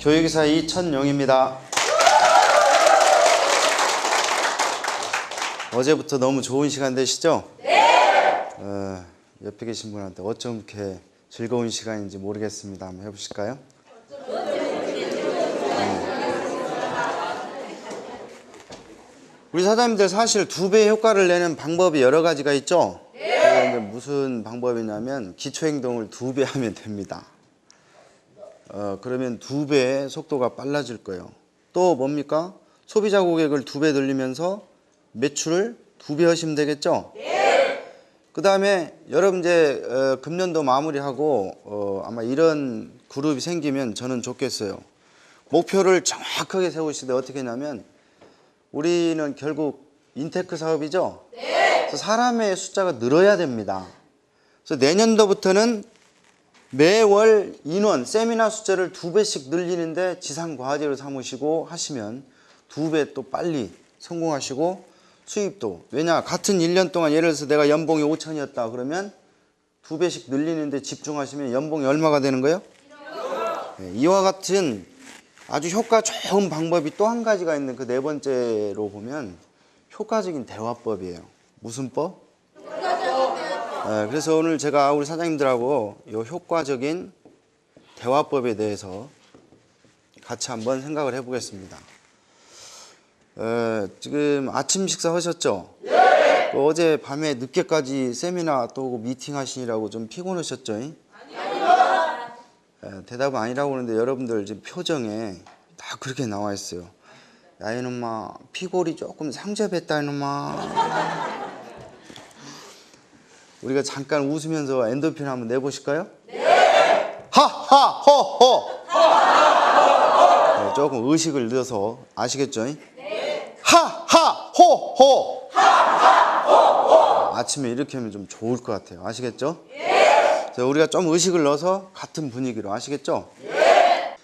교육이사 이천용입니다. 어제부터 너무 좋은 시간 되시죠? 네! 옆에 계신 분한테 어쩜 이렇게 즐거운 시간인지 모르겠습니다. 한번 해보실까요? 우리 사장님들 사실 2배의 효과를 내는 방법이 여러 가지가 있죠? 네! 무슨 방법이냐면 기초행동을 2배 하면 됩니다. 그러면 2배의 속도가 빨라질 거예요. 또 뭡니까? 소비자 고객을 2배 늘리면서 매출을 2배 하시면 되겠죠? 네. 그 다음에 여러분 이제 금년도 마무리하고 아마 이런 그룹이 생기면 저는 좋겠어요. 목표를 정확하게 세우시되 어떻게 했냐면 우리는 결국 인테크 사업이죠? 네. 그래서 사람의 숫자가 늘어야 됩니다. 그래서 내년도부터는 매월 인원, 세미나 숫자를 2배씩 늘리는데 지상과제로 삼으시고 하시면 2배 또 빨리 성공하시고 수입도, 왜냐 같은 1년 동안 예를 들어서 내가 연봉이 5천이었다 그러면 2배씩 늘리는데 집중하시면 연봉이 얼마가 되는 거예요? 네, 이와 같은 아주 효과 좋은 방법이 또 한 가지가 있는 그 4번째로 보면 효과적인 대화법이에요. 무슨 법? 그래서 오늘 제가 우리 사장님들하고 이 효과적인 대화법에 대해서 같이 한번 생각을 해보겠습니다. 지금 아침 식사 하셨죠? 네! 어제 밤에 늦게까지 세미나 또 미팅 하시느라고 좀 피곤하셨죠? 아니요. 대답은 아니라고 그러는데 여러분들 지금 표정에 다 그렇게 나와 있어요. 야 이놈아 피골이 조금 상접했다 이놈아. 우리가 잠깐 웃으면서 엔도핀 한번 내보실까요? 네! 하하 호호. 네, 조금 의식을 넣어서 아시겠죠? 네. 하하 호호. 아침에 이렇게 하면 좀 좋을 것 같아요. 아시겠죠? 네. 우리가 좀 의식을 넣어서 같은 분위기로 아시겠죠? 네.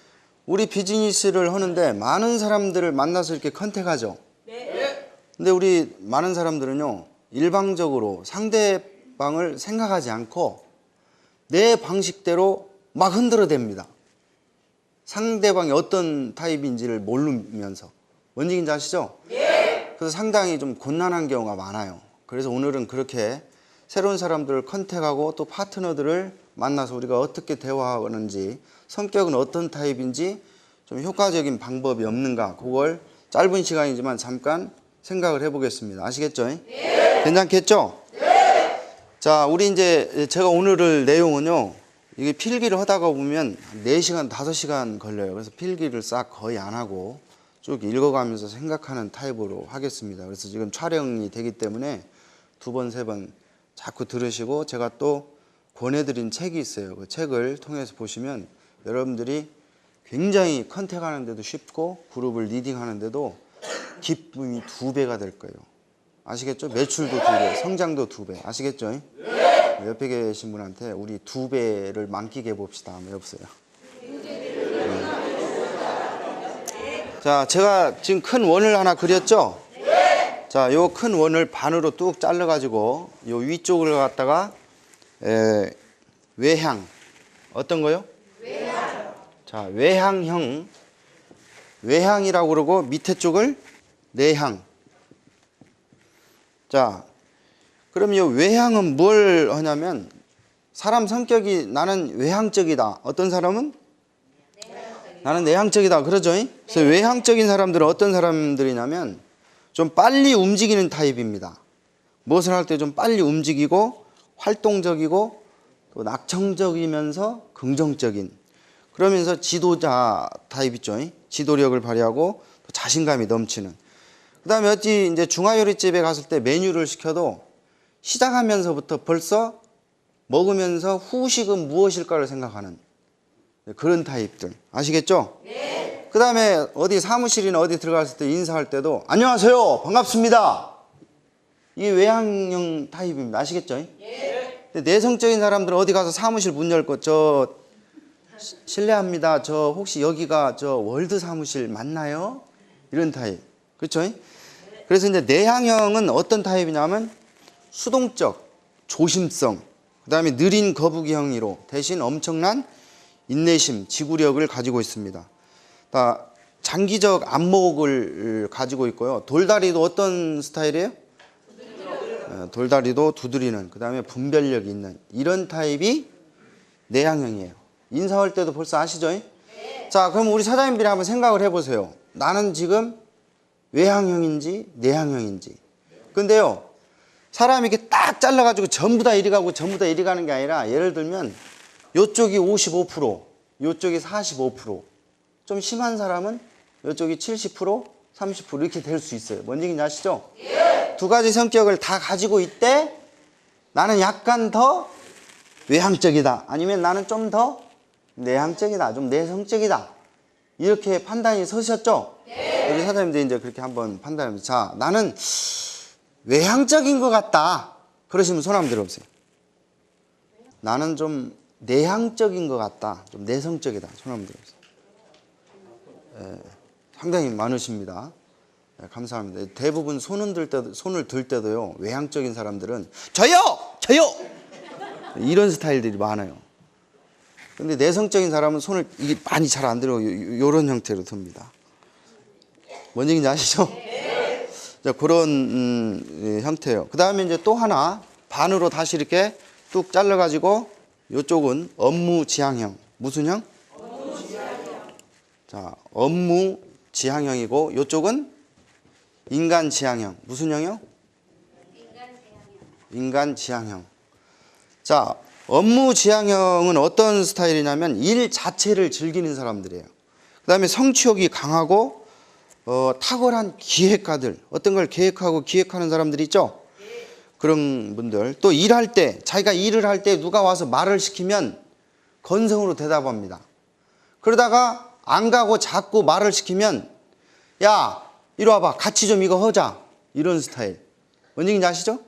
우리 비즈니스를 하는데 많은 사람들을 만나서 이렇게 컨택하죠. 네. 근데 우리 많은 사람들은요 일방적으로 상대방을 생각하지 않고 내 방식대로 막 흔들어댑니다. 상대방이 어떤 타입인지를 모르면서. 뭔 얘기인지 아시죠? 네. 그래서 상당히 좀 곤란한 경우가 많아요. 그래서 오늘은 그렇게 새로운 사람들을 컨택하고 또 파트너들을 만나서 우리가 어떻게 대화하는지, 성격은 어떤 타입인지 좀 효과적인 방법이 없는가, 그걸 짧은 시간이지만 잠깐 생각을 해보겠습니다. 아시겠죠? 네. 괜찮겠죠? 네. 자, 우리 이제 제가 오늘 내용은요, 이게 필기를 하다가 보면 4시간, 5시간 걸려요. 그래서 필기를 싹 거의 안 하고 쭉 읽어가면서 생각하는 타입으로 하겠습니다. 그래서 지금 촬영이 되기 때문에 2번, 3번 자꾸 들으시고, 제가 또 권해드린 책이 있어요. 그 책을 통해서 보시면 여러분들이 굉장히 컨택하는 데도 쉽고 그룹을 리딩하는 데도 기쁨이 2배가 될 거예요. 아시겠죠? 매출도 2배, 성장도 2배. 아시겠죠? 네. 옆에 계신 분한테 우리 2배를 만끽해 봅시다. 한번 해보세요. 자, 제가 지금 큰 원을 하나 그렸죠? 네. 자, 요 큰 원을 반으로 뚝 잘라가지고 요 위쪽을 갖다가 외향. 어떤 거요? 외향. 자, 외향형. 외향이라고 그러고 밑에 쪽을 내향. 자, 그럼 이 외향은 뭘 하냐면 사람 성격이 나는 외향적이다. 어떤 사람은? 나는 내향적이다. 그러죠? 그래서 외향적인 사람들은 어떤 사람들이냐면 좀 빨리 움직이는 타입입니다. 무엇을 할 때 좀 빨리 움직이고 활동적이고 또 낙천적이면서 긍정적인, 그러면서 지도자 타입 있죠? 지도력을 발휘하고 또 자신감이 넘치는. 그 다음에 어찌 이제 중화요리집에 갔을 때 메뉴를 시켜도 시작하면서부터 벌써 먹으면서 후식은 무엇일까를 생각하는 그런 타입들. 아시겠죠? 네. 그 다음에 어디 사무실이나 어디 들어갔을 때 인사할 때도 안녕하세요, 반갑습니다. 이게 외향형 타입입니다. 아시겠죠? 네. 근데 내성적인 사람들은 어디 가서 사무실 문 열고 저 실례합니다. 저 혹시 여기가 저 월드 사무실 맞나요? 이런 타입. 그렇죠? 네. 그래서 이제 내향형은 어떤 타입이냐면 수동적, 조심성, 그 다음에 느린 거북이형이로 대신 엄청난 인내심, 지구력을 가지고 있습니다. 장기적 안목을 가지고 있고요. 돌다리도 어떤 스타일이에요? 돌다리도 두드리는, 그 다음에 분별력이 있는 이런 타입이 내향형이에요. 인사할 때도 벌써 아시죠? 네. 자, 그럼 우리 사장님들이 한번 생각을 해보세요. 나는 지금 외향형인지 내향형인지. 근데요, 사람이 이렇게 딱 잘라가지고 전부 다 이리 가고 전부 다 이리 가는 게 아니라, 예를 들면 요쪽이 55%, 요쪽이 45%, 좀 심한 사람은 요쪽이 70%, 30% 이렇게 될 수 있어요. 뭔 얘기인지 아시죠? 예. 두 가지 성격을 다 가지고 있대. 나는 약간 더 외향적이다, 아니면 나는 좀 더 내향적이다, 좀 내성적이다, 이렇게 판단이 서셨죠? 네. 우리 사장님들 이제 그렇게 한번 판단합니다. 자, 나는 외향적인 것 같다 그러시면 손 한번 들어보세요. 나는 좀 내향적인 것 같다, 좀 내성적이다, 손 한번 들어보세요. 상당히 많으십니다. 감사합니다. 대부분 손을 들 때도요, 외향적인 사람들은 저요! 이런 스타일들이 많아요. 근데 내성적인 사람은 손을 이게 많이 잘 안 들어, 이런 형태로 듭니다. 뭔 얘기인지 아시죠? 네. 자, 그런 형태예요. 그 다음에 이제 또 하나 반으로 다시 이렇게 뚝 잘라가지고, 이쪽은 업무 지향형. 무슨 형? 업무 지향형. 자, 업무 지향형이고, 이쪽은 인간 지향형. 무슨 형이요? 인간 지향형. 자, 업무 지향형은 어떤 스타일이냐면 일 자체를 즐기는 사람들이에요. 그 다음에 성취욕이 강하고 탁월한 기획가들, 어떤 걸 계획하고 기획하는 사람들이 있죠? 그런 분들. 또 일할 때, 자기가 일을 할 때 누가 와서 말을 시키면 건성으로 대답합니다. 그러다가 안 가고 자꾸 말을 시키면, 야, 이리 와봐, 같이 좀 이거 하자, 이런 스타일. 뭔 얘기인지 아시죠?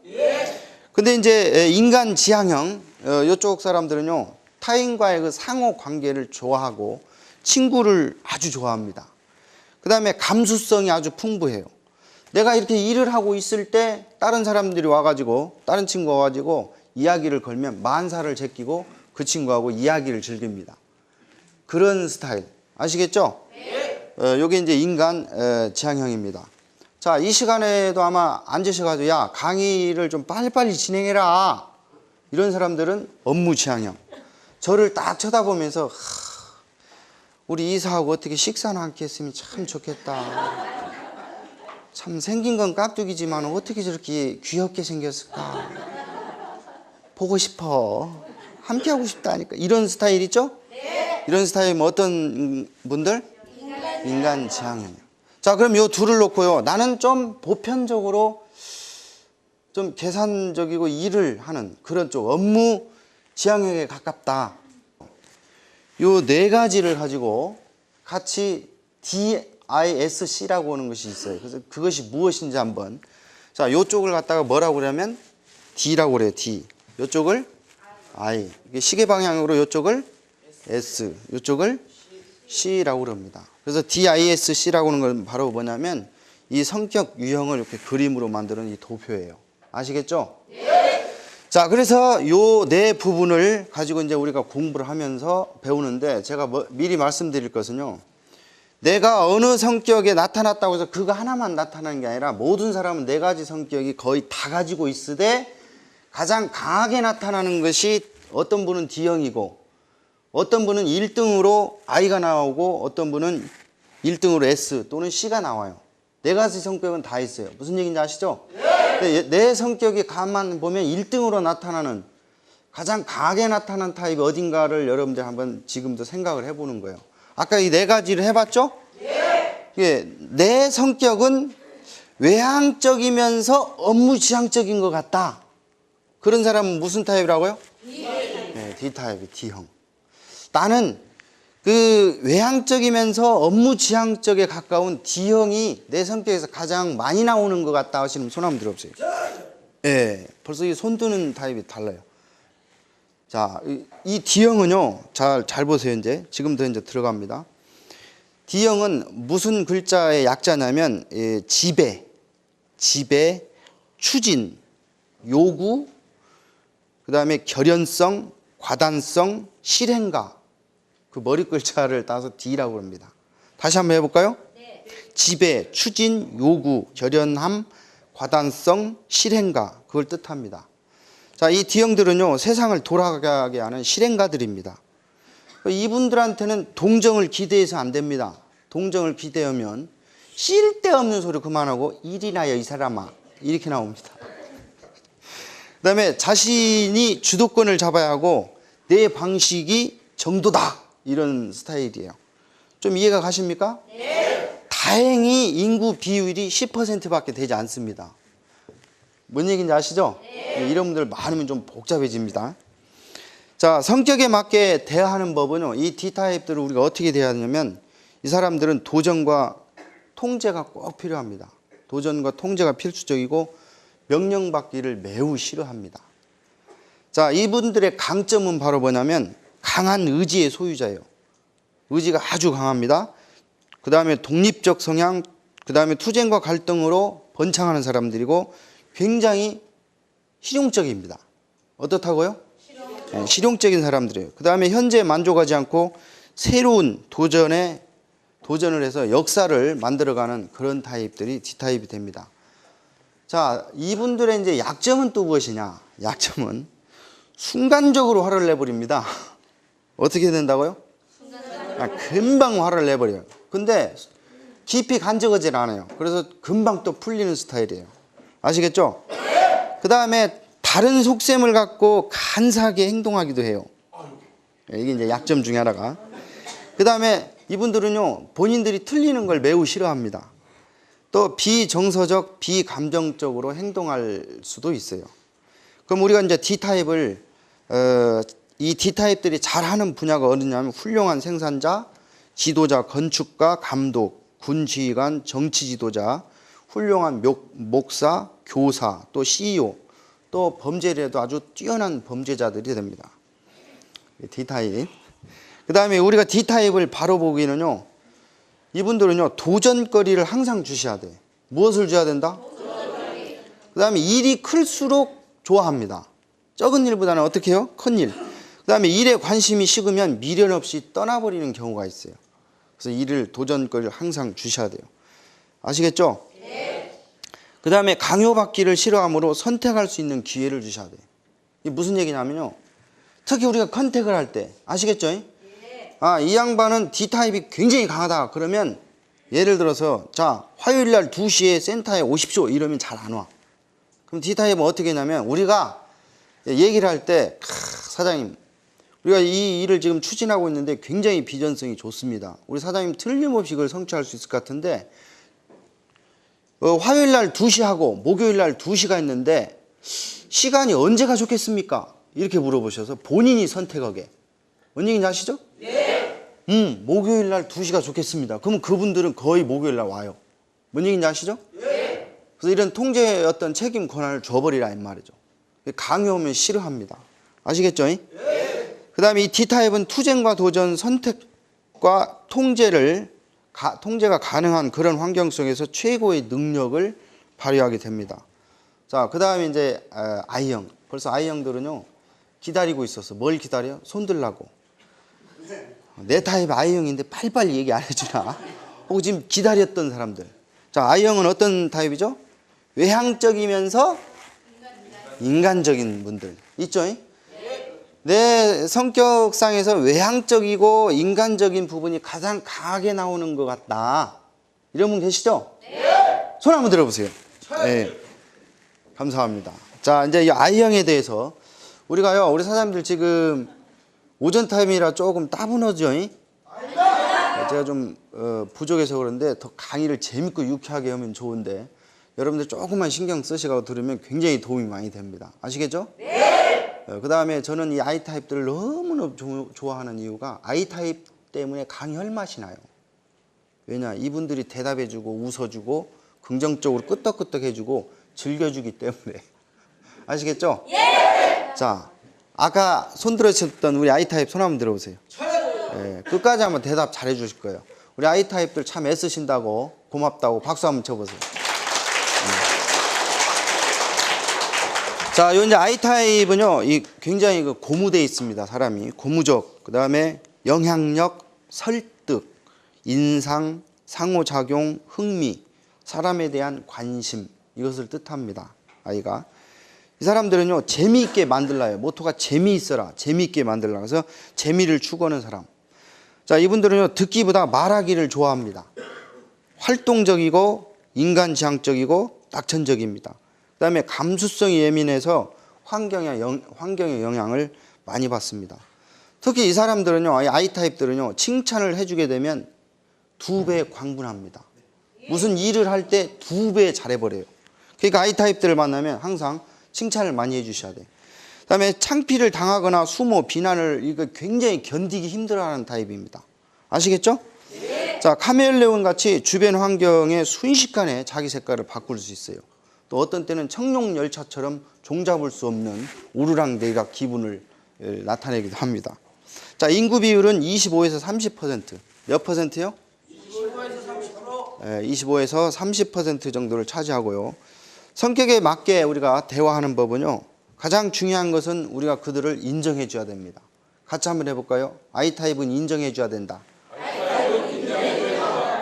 근데 이제 인간 지향형, 이쪽 사람들은요, 타인과의 그 상호 관계를 좋아하고 친구를 아주 좋아합니다. 그 다음에 감수성이 아주 풍부해요. 내가 이렇게 일을 하고 있을 때 다른 사람들이 와가지고, 다른 친구가 와가지고 이야기를 걸면 만사를 제끼고 그 친구하고 이야기를 즐깁니다. 그런 스타일 아시겠죠? 요게 이제 인간 지향형입니다. 자, 이 시간에도 아마 앉으셔가지고, 야, 강의를 좀 빨리빨리 진행해라, 이런 사람들은 업무 지향형. 저를 딱 쳐다보면서, 우리 이사하고 어떻게 식사나 함께 했으면 참 좋겠다. 참 생긴 건 깍두기지만 어떻게 저렇게 귀엽게 생겼을까. 보고 싶어. 함께 하고 싶다니까. 이런 스타일이죠? 이런 스타일이면 어떤 분들? 인간 지향형. 자, 그럼 요 둘을 놓고요, 나는 좀 보편적으로 좀 계산적이고 일을 하는 그런 쪽, 업무 지향형에 가깝다. 요 네 가지를 가지고 같이 DISC라고 하는 것이 있어요. 그래서 그것이 무엇인지 한번. 자, 요쪽을 갖다가 뭐라고 그러면 D라고 그래요. D. 요쪽을 I. 시계 방향으로 요쪽을 S, 요쪽을 C라고 그럽니다. 그래서 DISC라고 하는 건 바로 뭐냐면 이 성격 유형을 이렇게 그림으로 만드는 이 도표예요. 아시겠죠? 네. 자, 그래서 요 네 부분을 가지고 이제 우리가 공부를 하면서 배우는데, 제가 미리 말씀드릴 것은요, 내가 어느 성격에 나타났다고 해서 그거 하나만 나타나는 게 아니라 모든 사람은 네 가지 성격이 거의 다 가지고 있으되 가장 강하게 나타나는 것이, 어떤 분은 D형이고 어떤 분은 1등으로 I가 나오고 어떤 분은 1등으로 S 또는 C가 나와요. 네 가지 성격은 다 있어요. 무슨 얘기인지 아시죠? 네. 내 성격이 가만 보면 1등으로 나타나는, 가장 강하게 나타나는 타입이 어딘가를 여러분들 한번 지금도 생각을 해보는 거예요. 아까 이 네 가지를 해봤죠? 예, 내 성격은 외향적이면서 업무 지향적인 것 같다. 그런 사람은 무슨 타입이라고요? 네, D타입이 D형. 나는 그 외향적이면서 업무 지향적에 가까운 D형이 내 성격에서 가장 많이 나오는 것 같다 하시는 손 한번 들어보세요. 예, 벌써 이 손 드는 타입이 달라요. 자, 이 D형은요, 잘 보세요. 이제 지금부터 이제 들어갑니다. D형은 무슨 글자의 약자냐면 지배, 추진, 요구, 그 다음에 결연성, 과단성, 실행가, 그 머리 글자를 따서 D라고 합니다. 다시 한번 해볼까요? 네. 지배, 추진, 요구, 결연함, 과단성, 실행가, 그걸 뜻합니다. 자, 이 D형들은요, 세상을 돌아가게 하는 실행가들입니다. 이분들한테는 동정을 기대해서 안 됩니다. 동정을 기대하면 쓸데없는 소리 그만하고 일이나요 이 사람아, 이렇게 나옵니다. 그 다음에 자신이 주도권을 잡아야 하고 내 방식이 정도다, 이런 스타일이에요. 좀 이해가 가십니까? 네. 다행히 인구 비율이 10%밖에 되지 않습니다. 뭔 얘기인지 아시죠? 네. 이런 분들 많으면 좀 복잡해집니다. 자, 성격에 맞게 대하는 법은요, 이 D타입들을 우리가 어떻게 대해야 하냐면, 이 사람들은 도전과 통제가 꼭 필요합니다. 도전과 통제가 필수적이고 명령받기를 매우 싫어합니다. 자, 이분들의 강점은 바로 뭐냐면 강한 의지의 소유자예요. 의지가 아주 강합니다. 그 다음에 독립적 성향, 그 다음에 투쟁과 갈등으로 번창하는 사람들이고 굉장히 실용적입니다. 어떻다고요? 네, 실용적인 사람들이에요. 그 다음에 현재에 만족하지 않고 새로운 도전을 해서 역사를 만들어가는 그런 타입들이 D타입이 됩니다. 자, 이분들의 이제 약점은 또 무엇이냐? 약점은 순간적으로 화를 내버립니다. 어떻게 된다고요? 금방 화를 내버려요. 근데 깊이 간직하지 않아요. 그래서 금방 또 풀리는 스타일이에요. 아시겠죠? 그 다음에 다른 속셈을 갖고 간사하게 행동하기도 해요. 이게 이제 약점 중에 하나가. 그 다음에 이분들은요, 본인들이 틀리는 걸 매우 싫어합니다. 또 비정서적, 비감정적으로 행동할 수도 있어요. 그럼 우리가 이제 D타입을 이 D타입들이 잘하는 분야가 어디냐면 훌륭한 생산자, 지도자, 건축가, 감독, 군 지휘관, 정치 지도자, 훌륭한 목사, 교사, 또 CEO, 또 범죄에도 아주 뛰어난 범죄자들이 됩니다. D타입. 그 다음에 우리가 D타입을 바로 보기는요, 이분들은요, 도전거리를 항상 주셔야 돼. 무엇을 줘야 된다? 그 다음에 일이 클수록 좋아합니다. 적은 일보다는 어떻게 해요? 큰 일. 그 다음에 일에 관심이 식으면 미련 없이 떠나버리는 경우가 있어요. 그래서 일을, 도전거리를 항상 주셔야 돼요. 아시겠죠? 네. 그 다음에 강요받기를 싫어하므로 선택할 수 있는 기회를 주셔야 돼요. 이게 무슨 얘기냐면요, 특히 우리가 컨택을 할 때, 아시겠죠? 네. 아, 이 양반은 D타입이 굉장히 강하다. 그러면 예를 들어서, 자, 화요일날 2시에 센터에 오십시오, 이러면 잘 안 와. 그럼 D타입은 어떻게 하냐면, 우리가 얘기를 할 때, 사장님, 우리가 이 일을 지금 추진하고 있는데 굉장히 비전성이 좋습니다. 우리 사장님 틀림없이 그걸 성취할 수 있을 것 같은데, 화요일날 2시하고 목요일날 2시가 있는데 시간이 언제가 좋겠습니까? 이렇게 물어보셔서 본인이 선택하게. 뭔 얘기인지 아시죠? 네. 목요일날 2시가 좋겠습니다. 그러면 그분들은 거의 목요일날 와요. 뭔 얘기인지 아시죠? 네. 그래서 이런 통제의 어떤 책임 권한을 줘버리라 이 말이죠. 강요하면 싫어합니다. 아시겠죠? 네. 그 다음에 이 D타입은 투쟁과 도전, 선택과 통제가 가능한 그런 환경 속에서 최고의 능력을 발휘하게 됩니다. 자, 그 다음에 이제 I형. 벌써 I형들은요, 기다리고 있어서 뭘 기다려? 손 들라고. 내 타입 I형인데 빨리빨리 얘기 안 해주나? 혹은 지금 기다렸던 사람들. 자, I형은 어떤 타입이죠? 외향적이면서 인간적인 분들 있죠? 내 성격상에서 외향적이고 인간적인 부분이 가장 강하게 나오는 것 같다. 이런 분 계시죠? 네. 손 한번 들어보세요. 네. 감사합니다. 자, 이제 이 I형에 대해서 우리가요, 우리 사장님들 지금 오전 타임이라 조금 따분하죠? 제가 좀 부족해서 그런데 더 강의를 재밌고 유쾌하게 하면 좋은데 여러분들 조금만 신경 쓰시고 들으면 굉장히 도움이 많이 됩니다. 아시겠죠? 네. 그 다음에 저는 이 I타입들을 너무나 좋아하는 이유가 I타입 때문에 강의 맛이 나요. 왜냐? 이분들이 대답해주고 웃어주고 긍정적으로 끄떡끄떡 해주고 즐겨주기 때문에. 아시겠죠? 예! 자, 아까 손 들으셨던 우리 I타입 손 한번 들어보세요. 예, 끝까지 한번 대답 잘 해주실 거예요. 우리 I타입들 참 애쓰신다고, 고맙다고 박수 한번 쳐보세요. 자, 요 이제 I타입은요, 굉장히 고무되어 있습니다. 사람이 고무적. 그 다음에 영향력, 설득, 인상, 상호작용, 흥미, 사람에 대한 관심, 이것을 뜻합니다. 아이가. 이 사람들은요, 재미있게 만들라요. 모토가 재미있어라, 재미있게 만들라. 그래서 재미를 추구하는 사람. 자, 이분들은요, 듣기보다 말하기를 좋아합니다. 활동적이고 인간지향적이고 낙천적입니다. 그 다음에 감수성이 예민해서 환경의 영향을 많이 받습니다. 특히 이 사람들은요, I타입들은요, 칭찬을 해주게 되면 2배 광분합니다. 무슨 일을 할 때 2배 잘해버려요. 그러니까 I타입들을 만나면 항상 칭찬을 많이 해주셔야 돼요. 그 다음에 창피를 당하거나 수모, 비난을 이거 굉장히 견디기 힘들어하는 타입입니다. 아시겠죠? 네. 자, 카멜레온 같이 주변 환경에 순식간에 자기 색깔을 바꿀 수 있어요. 또 어떤 때는 청룡열차처럼 종잡을 수 없는 오르락내리락 기분을 나타내기도 합니다. 자, 인구 비율은 25에서 30%. 몇 퍼센트요? 25에서 30%. 25에서 30% 정도를 차지하고요. 성격에 맞게 우리가 대화하는 법은요, 가장 중요한 것은 우리가 그들을 인정해 줘야 됩니다. 같이 한번 해볼까요? I타입은 인정해 줘야 된다.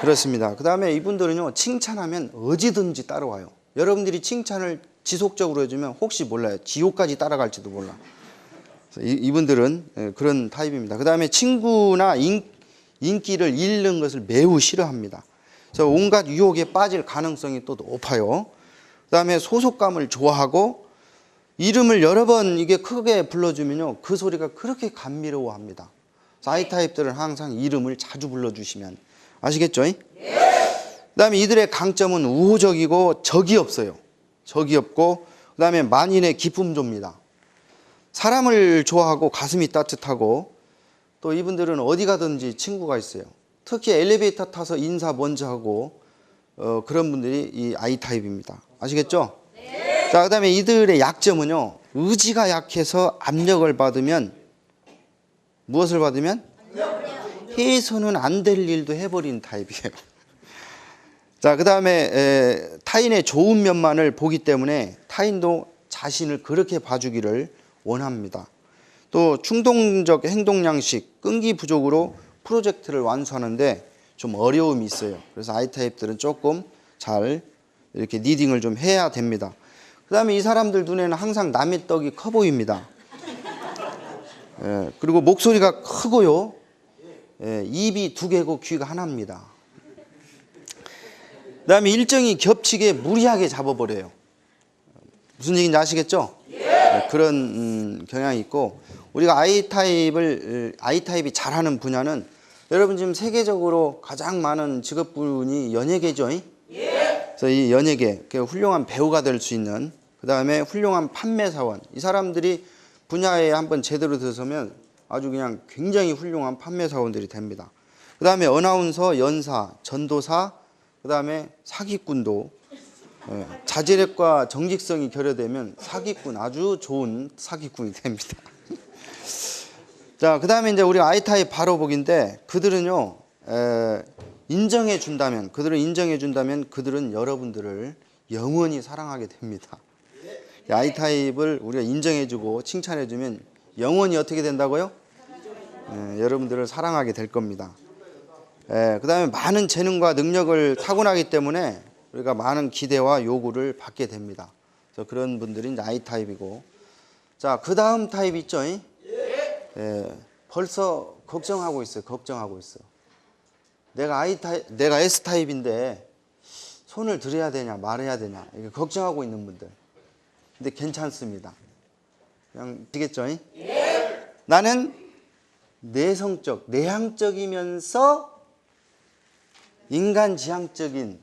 그렇습니다. 그 다음에 이분들은요, 칭찬하면 어디든지 따라와요. 여러분들이 칭찬을 지속적으로 해주면 혹시 몰라요. 지옥까지 따라갈지도 몰라. 이분들은 그런 타입입니다. 그 다음에 친구나 인기를 잃는 것을 매우 싫어합니다. 그래서 온갖 유혹에 빠질 가능성이 또 높아요. 그 다음에 소속감을 좋아하고 이름을 여러 번 이게 크게 불러주면요, 그 소리가 그렇게 감미로워합니다. I타입들은 항상 이름을 자주 불러주시면 아시겠죠? 네. 그 다음에 이들의 강점은 우호적이고 적이 없어요. 적이 없고, 그 다음에 만인의 기쁨조입니다. 사람을 좋아하고 가슴이 따뜻하고, 또 이분들은 어디 가든지 친구가 있어요. 특히 엘리베이터 타서 인사 먼저 하고 그런 분들이 이 I타입입니다. 아시겠죠? 네. 자, 그 다음에 이들의 약점은요, 의지가 약해서 압력을 받으면, 무엇을 받으면? 해서는 안 될 일도 해버린 타입이에요. 자, 그 다음에 타인의 좋은 면만을 보기 때문에 타인도 자신을 그렇게 봐주기를 원합니다. 또 충동적 행동 양식, 끈기 부족으로 프로젝트를 완수하는데 좀 어려움이 있어요. 그래서 I타입들은 조금 잘 이렇게 리딩을 좀 해야 됩니다. 그 다음에 이 사람들 눈에는 항상 남의 떡이 커 보입니다. 그리고 목소리가 크고요. 입이 2개고 귀가 하나입니다. 그 다음에 일정이 겹치게 무리하게 잡아버려요. 무슨 얘기인지 아시겠죠? 그런 경향이 있고, 우리가 I타입이 잘하는 분야는, 여러분 지금 세계적으로 가장 많은 직업군이 연예계죠? 그래서 이 연예계, 훌륭한 배우가 될 수 있는, 그 다음에 훌륭한 판매사원, 이 사람들이 분야에 한번 제대로 들어서면 아주 그냥 굉장히 훌륭한 판매사원들이 됩니다. 그 다음에 어나운서, 연사, 전도사, 그 다음에 사기꾼도, 자제력과 정직성이 결여되면 사기꾼, 아주 좋은 사기꾼이 됩니다. 자, 그 다음에 이제 우리 I타입 바로 보기인데, 그들은요, 인정해 준다면 그들은 여러분들을 영원히 사랑하게 됩니다. I타입을 우리가 인정해주고 칭찬해주면 영원히 어떻게 된다고요? 여러분들을 사랑하게 될 겁니다. 그 다음에 많은 재능과 능력을 타고나기 때문에 우리가 많은 기대와 요구를 받게 됩니다. 그래서 그런 분들이 이제 I타입이고, 자, 그 다음 타입 있죠? 벌써 걱정하고 있어요. 내가 S타입인데 손을 들여야 되냐 말해야 되냐 이렇게 걱정하고 있는 분들. 근데 괜찮습니다. 그냥 되겠죠? 나는 내성적, 내향적이면서 인간지향적인,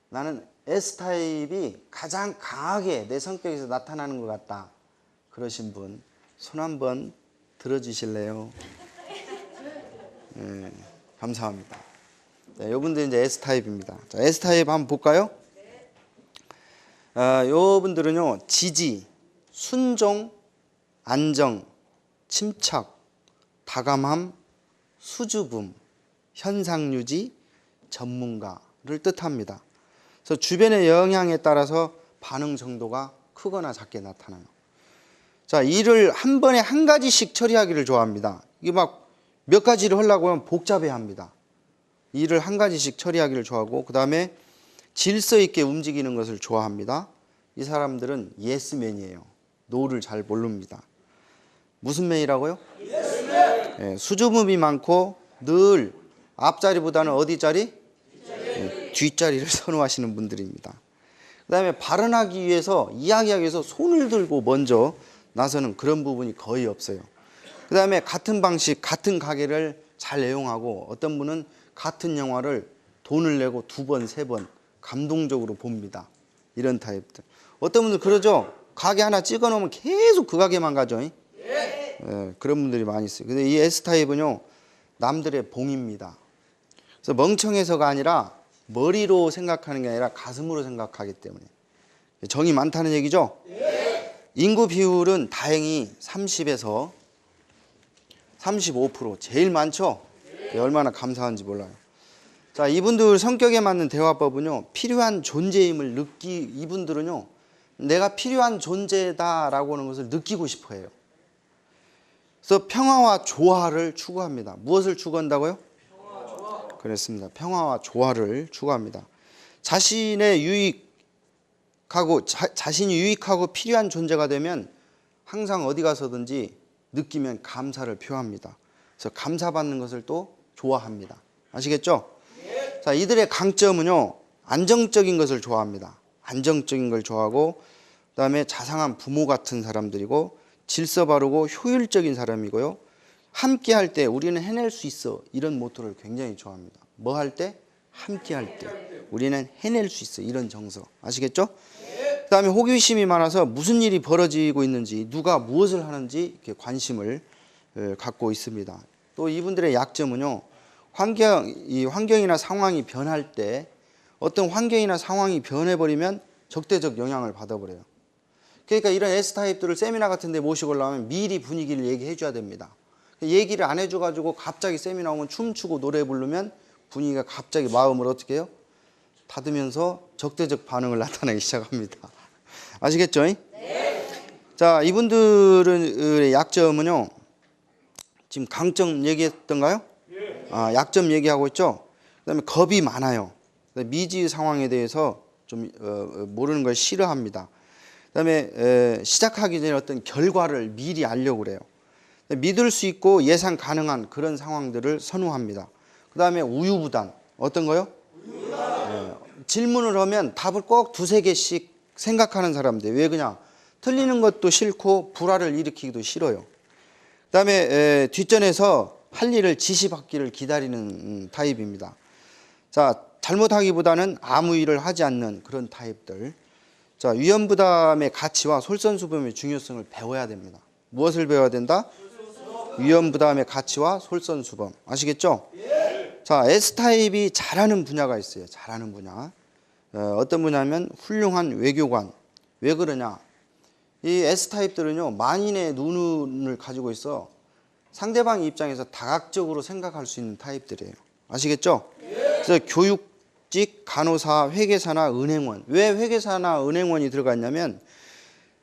나는 S타입이 가장 강하게 내 성격에서 나타나는 것 같다. 그러신 분, 손 한번 들어주실래요? 네, 감사합니다. 네, 요분들 이제 S타입입니다. 자, S타입 한번 볼까요? 요분들은요, 지지, 순종, 안정, 침착, 다감함, 수줍음, 현상유지, 전문가를 뜻합니다. 그래서 주변의 영향에 따라서 반응 정도가 크거나 작게 나타나요. 자, 일을 한 번에 한 가지씩 처리하기를 좋아합니다. 이게 막 몇 가지를 하려고 하면 복잡해 합니다. 일을 한 가지씩 처리하기를 좋아하고, 그 다음에 질서 있게 움직이는 것을 좋아합니다. 이 사람들은 예스맨이에요. 노를 잘 모릅니다. 무슨 맨이라고요? 예, 수줍음이 많고 늘 앞자리보다는 어디 자리? 뒷자리를 선호하시는 분들입니다. 그 다음에 발언하기 위해서, 이야기하기 위해서 손을 들고 먼저 나서는 그런 부분이 거의 없어요. 그 다음에 같은 방식, 같은 가게를 잘 애용하고, 어떤 분은 같은 영화를 돈을 내고 2번, 3번 감동적으로 봅니다. 이런 타입들. 어떤 분들 그러죠? 가게 하나 찍어 놓으면 계속 그 가게만 가죠. 예, 그런 분들이 많이 있어요. 근데 이 S타입은요, 남들의 봉입니다. 그래서 멍청해서가 아니라 머리로 생각하는 게 아니라 가슴으로 생각하기 때문에 정이 많다는 얘기죠. 인구 비율은 다행히 30에서 35%, 제일 많죠. 얼마나 감사한지 몰라요. 자, 이분들 성격에 맞는 대화법은요, 필요한 존재임을 이분들은요, 내가 필요한 존재다라고 하는 것을 느끼고 싶어 해요. 그래서 평화와 조화를 추구합니다. 무엇을 추구한다고요? 그렇습니다. 평화와 조화를 추구합니다. 자신이 유익하고 필요한 존재가 되면 항상 어디 가서든지 느끼면 감사를 표합니다. 그래서 감사받는 것을 또 좋아합니다. 아시겠죠? 자, 이들의 강점은요, 안정적인 것을 좋아합니다. 안정적인 걸 좋아하고, 그 다음에 자상한 부모 같은 사람들이고, 질서 바르고 효율적인 사람이고요. 함께 할 때 우리는 해낼 수 있어, 이런 모토를 굉장히 좋아합니다. 뭐 할 때? 함께 할 때 우리는 해낼 수 있어, 이런 정서. 아시겠죠? 그 다음에 호기심이 많아서 무슨 일이 벌어지고 있는지, 누가 무엇을 하는지 이렇게 관심을 갖고 있습니다. 또 이분들의 약점은요, 환경이나 상황이 변할 때, 어떤 환경이나 상황이 변해버리면 적대적 영향을 받아버려요. 그러니까 이런 S타입들을 세미나 같은 데 모시고 오려면 미리 분위기를 얘기해 줘야 됩니다. 얘기를 안 해줘가지고 갑자기 세미나 오면 춤추고 노래 부르면 분위기가 갑자기 마음을 어떻게 해요? 닫으면서 적대적 반응을 나타내기 시작합니다. 아시겠죠? 네. 자, 이분들의 약점은요, 지금 강점 얘기했던가요? 아, 약점 얘기하고 있죠? 그 다음에 겁이 많아요. 미지의 상황에 대해서 좀 모르는 걸 싫어합니다. 그 다음에 시작하기 전에 어떤 결과를 미리 알려고 그래요. 믿을 수 있고 예상 가능한 그런 상황들을 선호합니다. 그 다음에 우유부단. 어떤 거요? 질문을 하면 답을 꼭 2-3개씩 생각하는 사람들. 왜 그냥 틀리는 것도 싫고 불화를 일으키기도 싫어요. 그 다음에 뒷전에서 할 일을 지시받기를 기다리는 타입입니다. 자, 잘못하기보다는 아무 일을 하지 않는 그런 타입들. 자, 위험부담의 가치와 솔선수범의 중요성을 배워야 됩니다. 무엇을 배워야 된다? 위험부담의 가치와 솔선수범. 아시겠죠? 자, S타입이 잘하는 분야가 있어요. 잘하는 분야. 어떤 분야면 훌륭한 외교관. 왜 그러냐? 이 S타입들은요, 만인의 눈을 가지고 있어 상대방 입장에서 다각적으로 생각할 수 있는 타입들이에요. 아시겠죠? 그래서 교육직, 간호사, 회계사나 은행원. 왜 회계사나 은행원이 들어갔냐면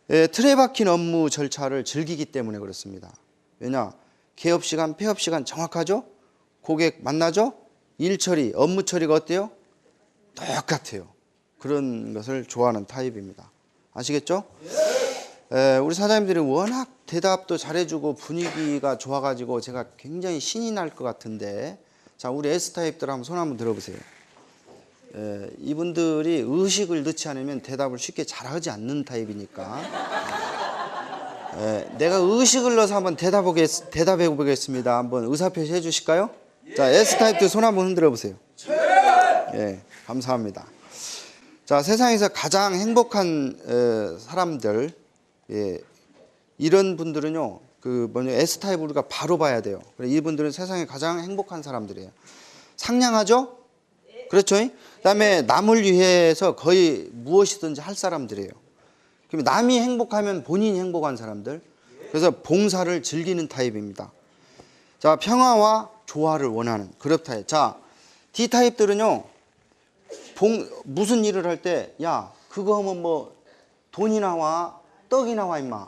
틀에 박힌 업무 절차를 즐기기 때문에 그렇습니다. 왜냐? 개업시간, 폐업시간 정확하죠? 고객 만나죠? 일 처리, 업무 처리가 어때요? 똑같아요. 그런 것을 좋아하는 타입입니다. 아시겠죠? 우리 사장님들이 워낙 대답도 잘해주고 분위기가 좋아가지고 제가 굉장히 신이 날 것 같은데, 자, 우리 S타입들 한번 손 한번 들어보세요. 이분들이 의식을 넣지 않으면 대답을 쉽게 잘하지 않는 타입이니까 내가 의식을 넣어서 한번 대답해 보겠습니다. 한번 의사표시 해주실까요? 자, S타입들 손 한번 흔들어 보세요. 예, 감사합니다. 자, 세상에서 가장 행복한 사람들, 예, 이런 분들은요, S타입 우리가 바로 봐야 돼요. 이분들은 세상에 가장 행복한 사람들이에요. 상냥하죠? 그렇죠? 그 다음에 남을 위해서 거의 무엇이든지 할 사람들이에요. 그럼 남이 행복하면 본인이 행복한 사람들. 그래서 봉사를 즐기는 타입입니다. 자, 평화와 조화를 원하는 그룹 타입. 자, D 타입들은요, 무슨 일을 할 때, 야, 그거 하면 뭐 돈이 나와, 떡이 나와, 임마.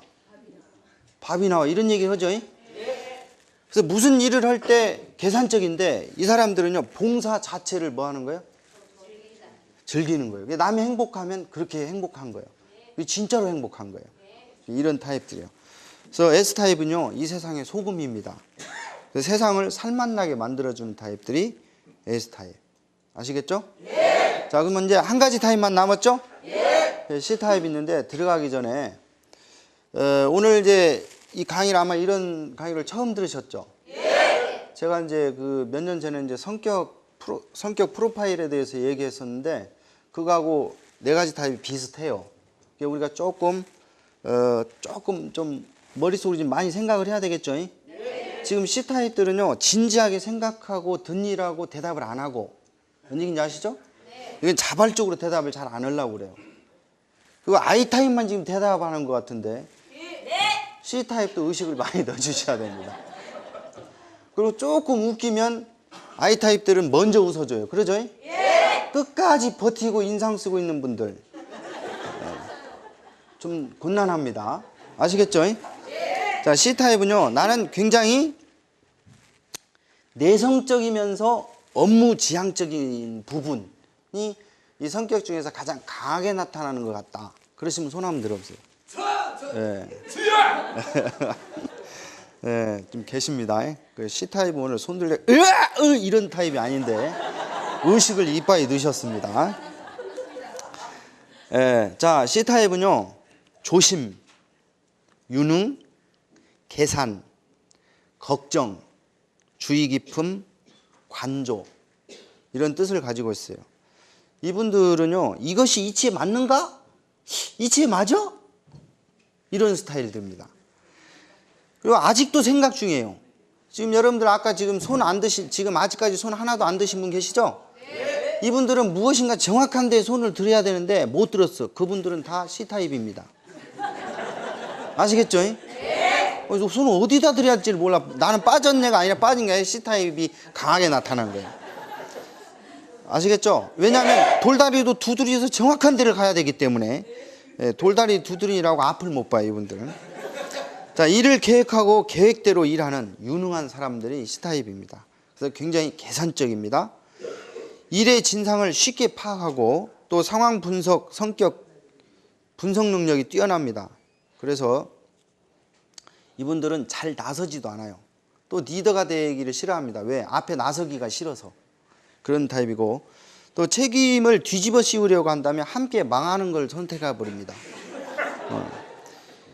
밥이 나와. 이런 얘기 하죠? 그래서 그래서 무슨 일을 할 때 계산적인데 이 사람들은요 봉사 자체를 뭐 하는 거예요? 즐기는 거예요. 남이 행복하면 그렇게 행복한 거예요. 진짜로 행복한 거예요. 이런 타입들이요. 그래서 S타입은요 이 세상의 소금입니다. 세상을 살맛나게 만들어주는 타입들이 S타입. 아시겠죠? 예. 자, 그러면 이제 한 가지 타입만 남았죠? 예. C타입이 있는데 들어가기 전에 오늘 이제 이 강의를 아마 이런 강의를 처음 들으셨죠? 예. 제가 이제 그 몇 년 전에 이제 성격 프로파일에 대해서 얘기했었는데 그거하고 네 가지 타입이 비슷해요. 우리가 조금 좀 머릿속으로 좀 많이 생각을 해야 되겠죠? 예. 지금 C타입들은요 진지하게 생각하고 듣는 일하고 대답을 안 하고 뭔 얘기인지 아시죠? 네. 이건 자발적으로 대답을 잘 안 하려고 그래요. 그리고 I타입만 지금 대답하는 것 같은데 네. C타입도 의식을 많이 넣어주셔야 됩니다. 그리고 조금 웃기면 I타입들은 먼저 웃어줘요. 그러죠? 예. 끝까지 버티고 인상 쓰고 있는 분들 좀 곤란합니다. 아시겠죠? 예. 자, C타입은요 나는 굉장히 내성적이면서 업무 지향적인 부분이 이 성격 중에서 가장 강하게 나타나는 것 같다. 그러시면 손 한번 들어보세요. 예. 예, 좀 계십니다. 그 C타입은 오늘 손 들려 이런 타입이 아닌데 의식을 이빨에 넣으셨습니다. 예, 자, C타입은요 조심, 유능, 계산, 걱정, 주의 깊음, 관조 이런 뜻을 가지고 있어요. 이분들은요 이것이 이치에 맞는가? 이치에 맞아? 이런 스타일들입니다. 그리고 아직도 생각 중이에요. 지금 여러분들 아까 지금 지금 아직까지 손 하나도 안 드신 분 계시죠? 네. 이분들은 무엇인가 정확한 데에 손을 들어야 되는데 못 들었어. 그분들은 다 C타입입니다. 아시겠죠? 네. 손을 어디다 드려야 할지를 몰라. 나는 빠졌네가 아니라 빠진 게 아니라 C타입이 강하게 나타난 거예요. 아시겠죠? 왜냐하면 돌다리도 두드려서 정확한 데를 가야 되기 때문에 돌다리 두드리라고 앞을 못 봐요, 이분들은. 자, 일을 계획하고 계획대로 일하는 유능한 사람들이 C타입입니다. 그래서 굉장히 계산적입니다. 일의 진상을 쉽게 파악하고 또 상황 분석, 성격 분석 능력이 뛰어납니다. 그래서 이분들은 잘 나서지도 않아요. 또 리더가 되기를 싫어합니다. 왜? 앞에 나서기가 싫어서. 그런 타입이고 또 책임을 뒤집어 씌우려고 한다면 함께 망하는 걸 선택해 버립니다.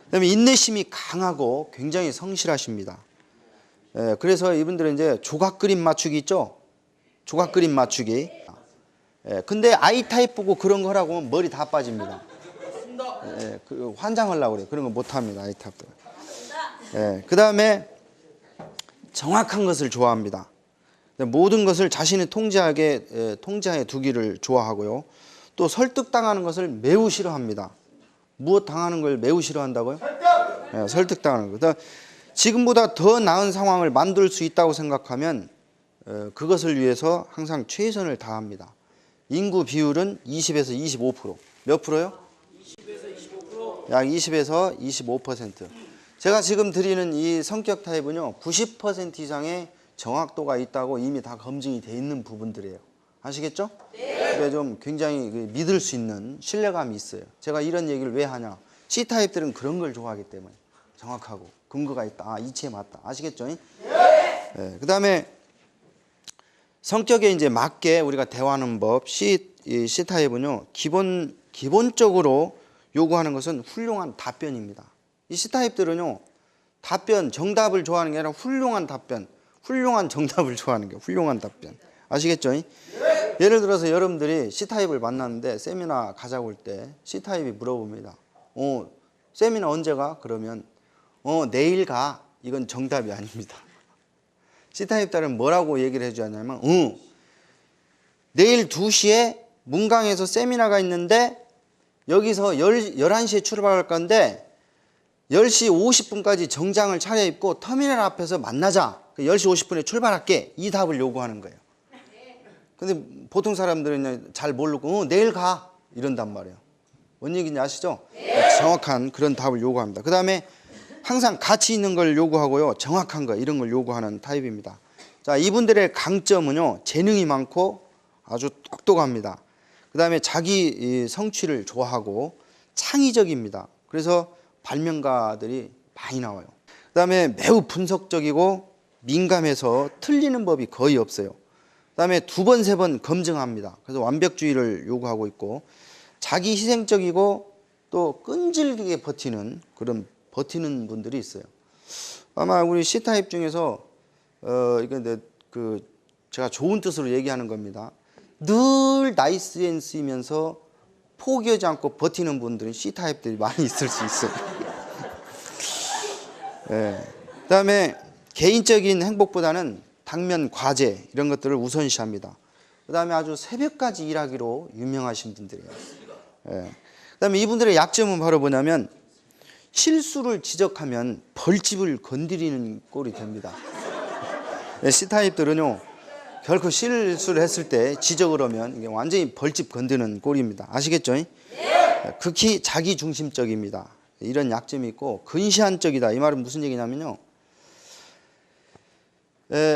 그다음에 인내심이 강하고 굉장히 성실하십니다. 그래서 이분들은 이제 조각 그림 맞추기 있죠? 조각 그림 맞추기. 근데 I타입 보고 그런 거 하라고 하면 머리 다 빠집니다. 환장하려고 그래요. 그런 거 못합니다. I타입들. 그다음에 정확한 것을 좋아합니다. 모든 것을 자신의 통제하에 두기를 좋아하고요. 또 설득당하는 것을 매우 싫어합니다. 무엇 당하는 걸 매우 싫어한다고요? 설득당하는 거. 지금보다 더 나은 상황을 만들 수 있다고 생각하면 그것을 위해서 항상 최선을 다합니다. 인구 비율은 20에서 25%. 몇 프로요? 20에서 25%. 약 20에서 25%. 제가 지금 드리는 이 성격 타입은요. 90% 이상의 정확도가 있다고 이미 다 검증이 돼 있는 부분들이에요. 아시겠죠? 네. 그래 좀 굉장히 믿을 수 있는 신뢰감이 있어요. 제가 이런 얘기를 왜 하냐? C타입들은 그런 걸 좋아하기 때문에 정확하고 근거가 있다. 아, 이치에 맞다. 아시겠죠? 네. 그다음에 성격에 이제 맞게 우리가 대화하는 법 C타입은요. 기본적으로 요구하는 것은 훌륭한 답변입니다. 이 C타입들은요. 정답을 좋아하는 게 아니라 훌륭한 답변. 훌륭한 정답을 좋아하는 게 훌륭한 답변. 아시겠죠? 네. 예를 들어서 여러분들이 C타입을 만났는데 세미나 가자고 할 때 C타입이 물어봅니다. 세미나 언제 가? 그러면 내일 가. 이건 정답이 아닙니다. C타입들은 뭐라고 얘기를 해줘야 하냐면 내일 2시에 문강에서 세미나가 있는데 여기서 11시에 출발할 건데 10시 50분까지 정장을 차려입고 터미널 앞에서 만나자. 10시 50분에 출발할게. 이 답을 요구하는 거예요. 근데 보통 사람들은 잘 모르고 내일 가. 이런단 말이에요. 뭔 얘기인지 아시죠? 네. 정확한 그런 답을 요구합니다. 그 다음에 항상 가치 있는 걸 요구하고요. 정확한 거 이런 걸 요구하는 타입입니다. 자, 이분들의 강점은요. 재능이 많고 아주 똑똑합니다. 그 다음에 자기 성취를 좋아하고 창의적입니다. 그래서 발명가들이 많이 나와요. 그 다음에 매우 분석적이고 민감해서 틀리는 법이 거의 없어요. 그 다음에 2번, 3번 검증합니다. 그래서 완벽주의를 요구하고 있고 자기 희생적이고 또 끈질기게 버티는 그런 버티는 분들이 있어요. 아마 우리 C타입 중에서 이건 제가 좋은 뜻으로 얘기하는 겁니다. 늘 나이스 앤 쓰이면서 포기하지 않고 버티는 분들은 C타입들이 많이 있을 수 있어요. 네. 그 다음에 개인적인 행복보다는 당면, 과제 이런 것들을 우선시합니다. 그 다음에 아주 새벽까지 일하기로 유명하신 분들이에요. 네. 그 다음에 이분들의 약점은 바로 뭐냐면 실수를 지적하면 벌집을 건드리는 꼴이 됩니다. 네, C타입들은요 결코 실수를 했을 때 지적을 하면 이게 완전히 벌집 건드는 꼴입니다. 아시겠죠? 네. 극히 자기중심적입니다. 이런 약점이 있고 근시안적이다. 이 말은 무슨 얘기냐면요.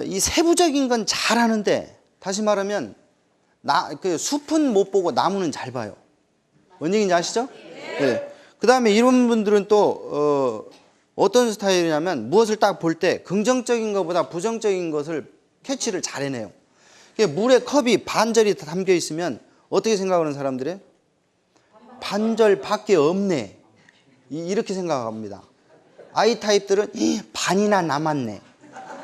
이 세부적인 건 잘하는데 다시 말하면 그 숲은 못 보고 나무는 잘 봐요. 뭔 얘기인지 아시죠? 네. 그 다음에 이런 분들은 또 어떤 스타일이냐면 무엇을 딱 볼 때 긍정적인 것보다 부정적인 것을 캐치를 잘 해내요. 물에 컵이 반절이 담겨 있으면 어떻게 생각하는 사람들이? 반절밖에 없네. 이렇게 생각합니다. I 타입들은 반이나 남았네.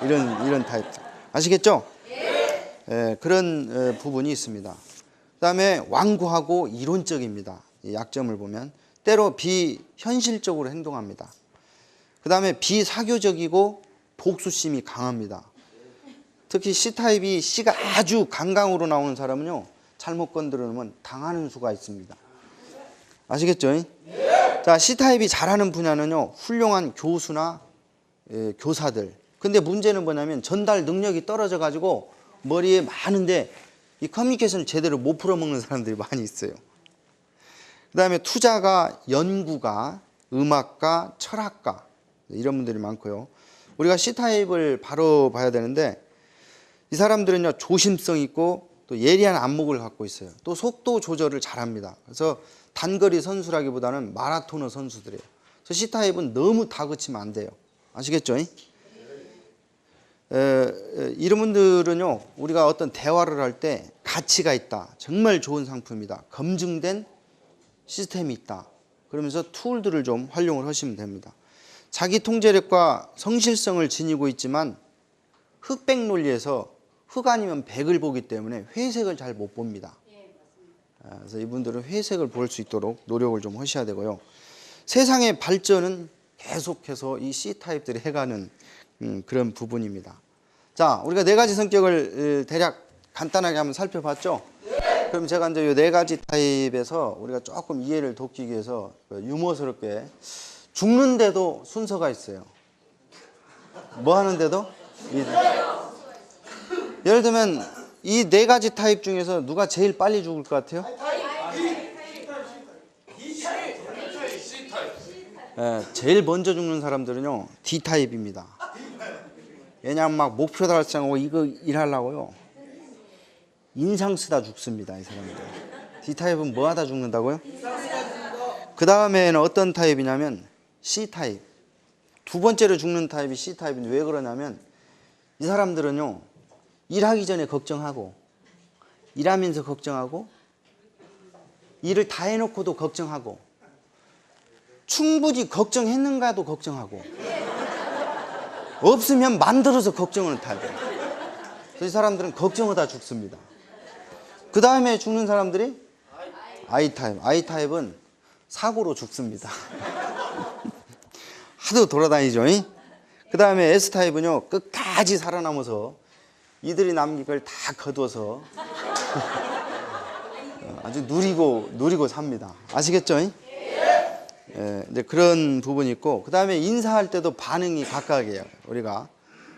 이런 타입. 아시겠죠? 네, 그런 부분이 있습니다. 그 다음에 완고하고 이론적입니다. 이 약점을 보면 때로 비현실적으로 행동합니다. 그 다음에 비사교적이고 복수심이 강합니다. 특히 C타입이 C가 아주 강강으로 나오는 사람은요 잘못 건드리면 당하는 수가 있습니다. 아시겠죠? 자, C타입이 잘하는 분야는요 훌륭한 교수나 교사들. 근데 문제는 뭐냐면 전달 능력이 떨어져 가지고 머리에 많은데 이 커뮤니케이션을 제대로 못 풀어먹는 사람들이 많이 있어요. 그 다음에 투자가, 연구가, 음악가, 철학가 이런 분들이 많고요. 우리가 C타입을 바로 봐야 되는데 이 사람들은요 조심성 있고 또 예리한 안목을 갖고 있어요. 또 속도 조절을 잘합니다. 그래서 단거리 선수라기보다는 마라토너 선수들이에요. 그래서 C타입은 너무 다그치면 안 돼요. 아시겠죠? 이런 분들은요 우리가 어떤 대화를 할 때 가치가 있다. 정말 좋은 상품이다. 검증된 시스템이 있다. 그러면서 툴들을 좀 활용을 하시면 됩니다. 자기 통제력과 성실성을 지니고 있지만 흑백 논리에서 흑 아니면 백을 보기 때문에 회색을 잘 못 봅니다. 그래서 이분들은 회색을 볼 수 있도록 노력을 좀 하셔야 되고요. 세상의 발전은 계속해서 이 C타입들이 해가는 그런 부분입니다. 자, 우리가 4가지 성격을 대략 간단하게 한번 살펴봤죠? 그럼 제가 이제 이 4가지 타입에서 우리가 조금 이해를 돕기 위해서 유머스럽게 죽는데도 순서가 있어요. 뭐 하는데도? 예를 들면 이 4가지 타입 중에서 누가 제일 빨리 죽을 것 같아요? 네, 제일 먼저 죽는 사람들은요 D타입입니다. 왜냐하면 막 목표 달성하고 이거 일하려고요 인상 쓰다 죽습니다. 이 사람들. D타입은 뭐 하다 죽는다고요? 그 다음에는 어떤 타입이냐면 C타입. 2번째로 죽는 타입이 C타입인데 왜 그러냐면 이 사람들은요 일하기 전에 걱정하고 일하면서 걱정하고 일을 다 해놓고도 걱정하고 충분히 걱정했는가도 걱정하고 없으면 만들어서 걱정을 타요. 그래서 이 사람들은 걱정하다 죽습니다. 그 다음에 죽는 사람들이 I타입. I타입은 사고로 죽습니다. 하도 돌아다니죠. 그 다음에 S타입은요 끝까지 살아남아서 이들이 남긴 걸 다 거둬서 아주 누리고 삽니다. 아시겠죠? 예, 이제 그런 부분이 있고, 그 다음에 인사할 때도 반응이 각각이에요. 우리가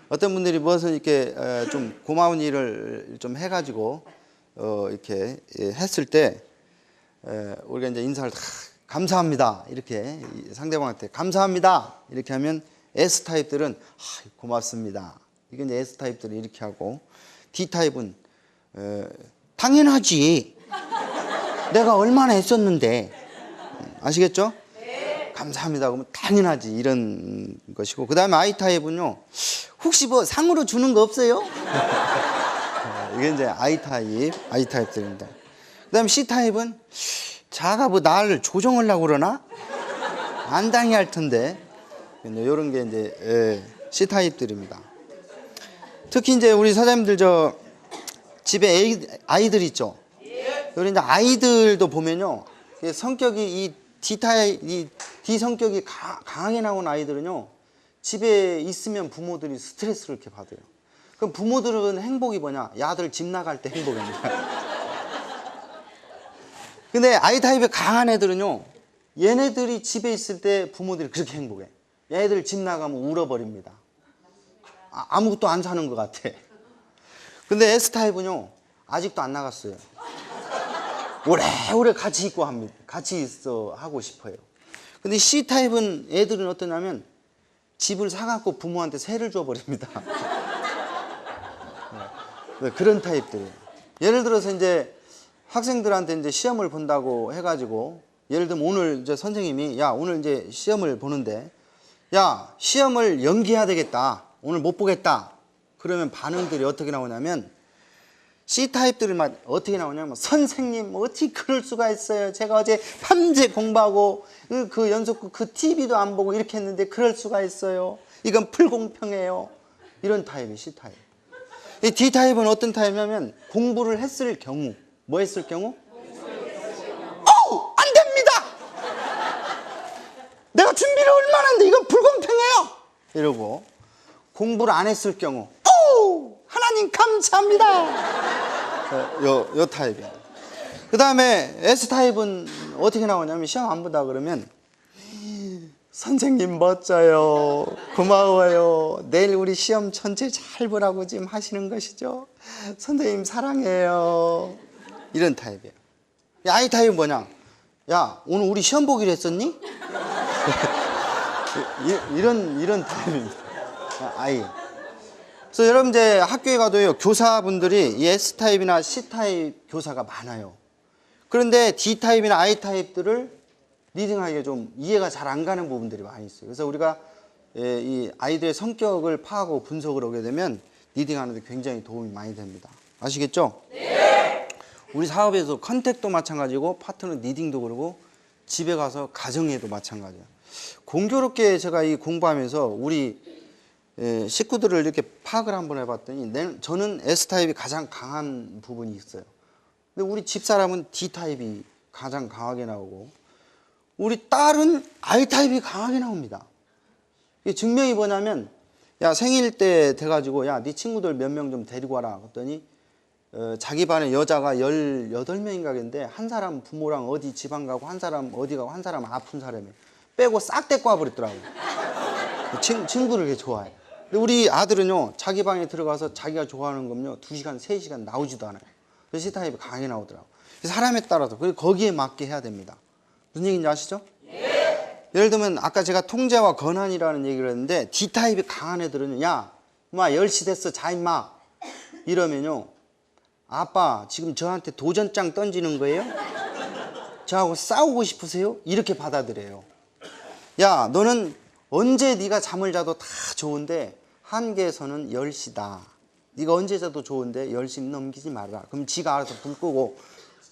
어떤 분들이 무엇을 이렇게 좀 고마운 일을 좀 해가지고 이렇게 했을 때 우리가 이제 인사를 다 감사합니다. 이렇게 상대방한테 감사합니다. 이렇게 하면 S타입들은 고맙습니다. 이게 이제 S타입들은 이렇게 하고, D타입은 당연하지. 내가 얼마나 했었는데. 아시겠죠? 감사합니다. 그러면 당연하지. 이런 것이고, 그 다음에 I타입은요, 혹시 뭐 상으로 주는 거 없어요? 이게 이제 I타입들입니다. 그 다음에 C타입은 자가 뭐 나를 조정하려고 그러나? 안 당해야 할 텐데. 이런 게 이제 C타입들입니다. 특히 이제 우리 사장님들 집에 아이들 있죠? 여기 이제 아이들도 보면요, 성격이 이 D 성격이 강하게 나온 아이들은요, 집에 있으면 부모들이 스트레스를 이렇게 받아요. 그럼 부모들은 행복이 뭐냐? 야들 집 나갈 때 행복입니다. 근데 I타입이 강한 애들은요, 얘네들이 집에 있을 때 부모들이 그렇게 행복해. 얘네들 집 나가면 울어버립니다. 아무것도 안 사는 것 같아. 근데 S타입은요, 아직도 안 나갔어요. 오래오래 같이 있고 합니다. 같이 있어 하고 싶어요. 근데 C타입은 애들은 어떠냐면 집을 사갖고 부모한테 세를 줘버립니다. 네, 그런 타입들이에요. 예를 들어서 이제 학생들한테 이제 시험을 본다고 해가지고, 예를 들면 오늘 이제 선생님이 야, 오늘 이제 시험을 보는데, 야, 시험을 연기해야 되겠다. 오늘 못 보겠다. 그러면 반응들이 어떻게 나오냐면, C타입들이 막 어떻게 나오냐면, 선생님 어떻게 그럴 수가 있어요. 제가 어제 밤새 공부하고 그 연속극 그 TV도 안 보고 이렇게 했는데 그럴 수가 있어요. 이건 불공평해요. 이런 타입이 C타입. 이 D타입은 어떤 타입이냐면, 공부를 했을 경우, 뭐 했을 경우? 안 됩니다. 내가 준비를 얼마나 했는데 이건 불공평해요. 이러고, 공부를 안 했을 경우, 하나님 감사합니다. 요 타입이에요. 그 다음에 S타입은 어떻게 나오냐면, 시험 안 본다 그러면, 선생님 멋져요. 고마워요. 내일 우리 시험 전체 잘 보라고 지금 하시는 것이죠. 선생님 사랑해요. 이런 타입이에요. I타입은 뭐냐? 야, 오늘 우리 시험 보기로 했었니? 이런 타입입니다. I. 그래서 여러분 이제 학교에 가도요, 교사분들이 이 S타입이나 C타입 교사가 많아요. 그런데 D타입이나 I타입들을 리딩하기가 좀 이해가 잘 안 가는 부분들이 많이 있어요. 그래서 우리가 이 아이들의 성격을 파악하고 분석을 하게 되면 리딩하는 데 굉장히 도움이 많이 됩니다. 아시겠죠? 네. 우리 사업에서 컨택도 마찬가지고, 파트너 리딩도 그러고, 집에 가서 가정에도 마찬가지예요. 공교롭게 제가 이 공부하면서 우리 식구들을 이렇게 파악을 한번 해봤더니, 저는 S타입이 가장 강한 부분이 있어요. 근데 우리 집사람은 D타입이 가장 강하게 나오고, 우리 딸은 I타입이 강하게 나옵니다. 이게 증명이 뭐냐면, 야, 생일 때 돼가지고, 야, 네 친구들 몇 명 좀 데리고 와라. 그랬더니 자기 반에 여자가 18명인가 겠는데, 한 사람 부모랑 어디 지방 가고, 한 사람 어디 가고, 한 사람 아픈 사람이 빼고 싹 데리고 와버렸더라고. 친구를 그렇게 좋아해. 근데 우리 아들은요, 자기 방에 들어가서 자기가 좋아하는 거면요, 2시간, 3시간 나오지도 않아요. 그래서 C타입이 강하게 나오더라고. 사람에 따라서, 그리고 거기에 맞게 해야 됩니다. 무슨 얘기인지 아시죠? 네. 예를 들면 아까 제가 통제와 권한이라는 얘기를 했는데, D타입이 강한 애들은요, 야, 임마 10시 됐어, 자 임마 이러면요, 아빠 지금 저한테 도전장 던지는 거예요? 저하고 싸우고 싶으세요? 이렇게 받아들여요. 야, 너는 언제 네가 잠을 자도 다 좋은데 한계에서는 10시다. 네가 언제 자도 좋은데 10시 넘기지 말라. 그럼 지가 알아서 불 끄고,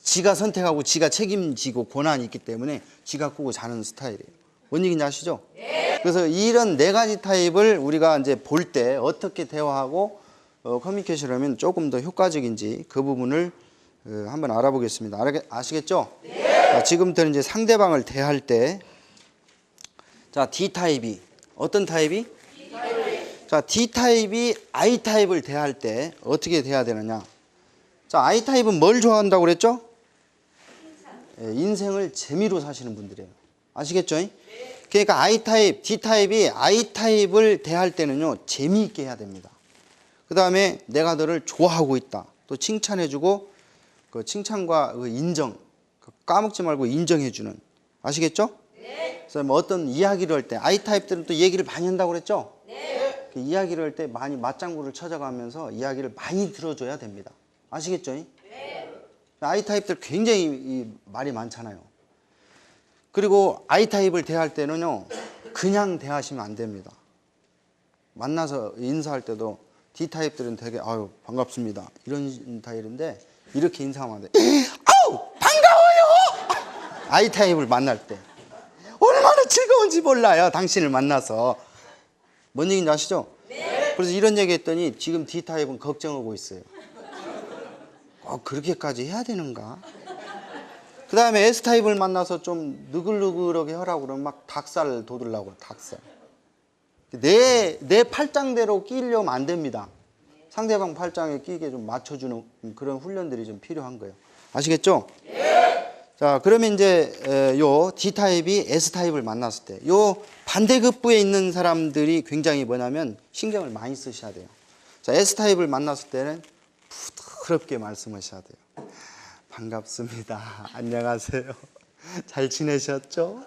지가 선택하고 지가 책임지고 권한이 있기 때문에 지가 끄고 자는 스타일이에요. 뭔 얘기인지 아시죠? 네. 그래서 이런 4가지 타입을 우리가 이제 볼 때 어떻게 대화하고 커뮤니케이션을 하면 조금 더 효과적인지, 그 부분을 한번 알아보겠습니다. 아시겠죠? 네. 지금부터는 이제 상대방을 대할 때, 자, D타입이 어떤 타입이? D타입. 자, D타입이 I타입을 대할 때 어떻게 대해야 되느냐? 자, I타입은 뭘 좋아한다고 그랬죠? 인생을 재미로 사시는 분들이에요. 아시겠죠? 네. 그러니까 I타입, D타입이 I타입을 대할 때는요, 재미있게 해야 됩니다. 그 다음에 내가 너를 좋아하고 있다. 또 칭찬해주고, 그 칭찬과 그 인정, 까먹지 말고 인정해주는 아시겠죠? 그래서 뭐 어떤 이야기를 할 때 I타입들은 또 얘기를 많이 한다고 그랬죠? 그 이야기를 할 때 많이 맞장구를 쳐져가면서 이야기를 많이 들어줘야 됩니다. 아시겠죠? I타입들 굉장히 말이 많잖아요. 그리고 I타입을 대할 때는요, 그냥 대하시면 안 됩니다. 만나서 인사할 때도 D타입들은 되게 아유 반갑습니다 이런 스타일인데 이렇게 인사하면 안 돼. 아우 반가워요. I타입을 만날 때 얼마나 즐거운지 몰라요. 당신을 만나서. 뭔 얘기인지 아시죠? 그래서 이런 얘기 했더니 지금 D타입은 걱정하고 있어요. 그렇게까지 해야 되는가? 그 다음에 S타입을 만나서 좀 느글느글하게 하라고 그러면 막 닭살 돋으려고. 닭살. 내 팔짱대로 끼려면 안 됩니다. 상대방 팔짱에 끼게 좀 맞춰주는 그런 훈련들이 좀 필요한 거예요. 아시겠죠? 자, 그러면 이제 요 D타입이 S타입을 만났을 때 요 반대급부에 있는 사람들이 굉장히 뭐냐면 신경을 많이 쓰셔야 돼요. 자, S타입을 만났을 때는 부드럽게 말씀하셔야 돼요. 반갑습니다. 안녕하세요. 잘 지내셨죠?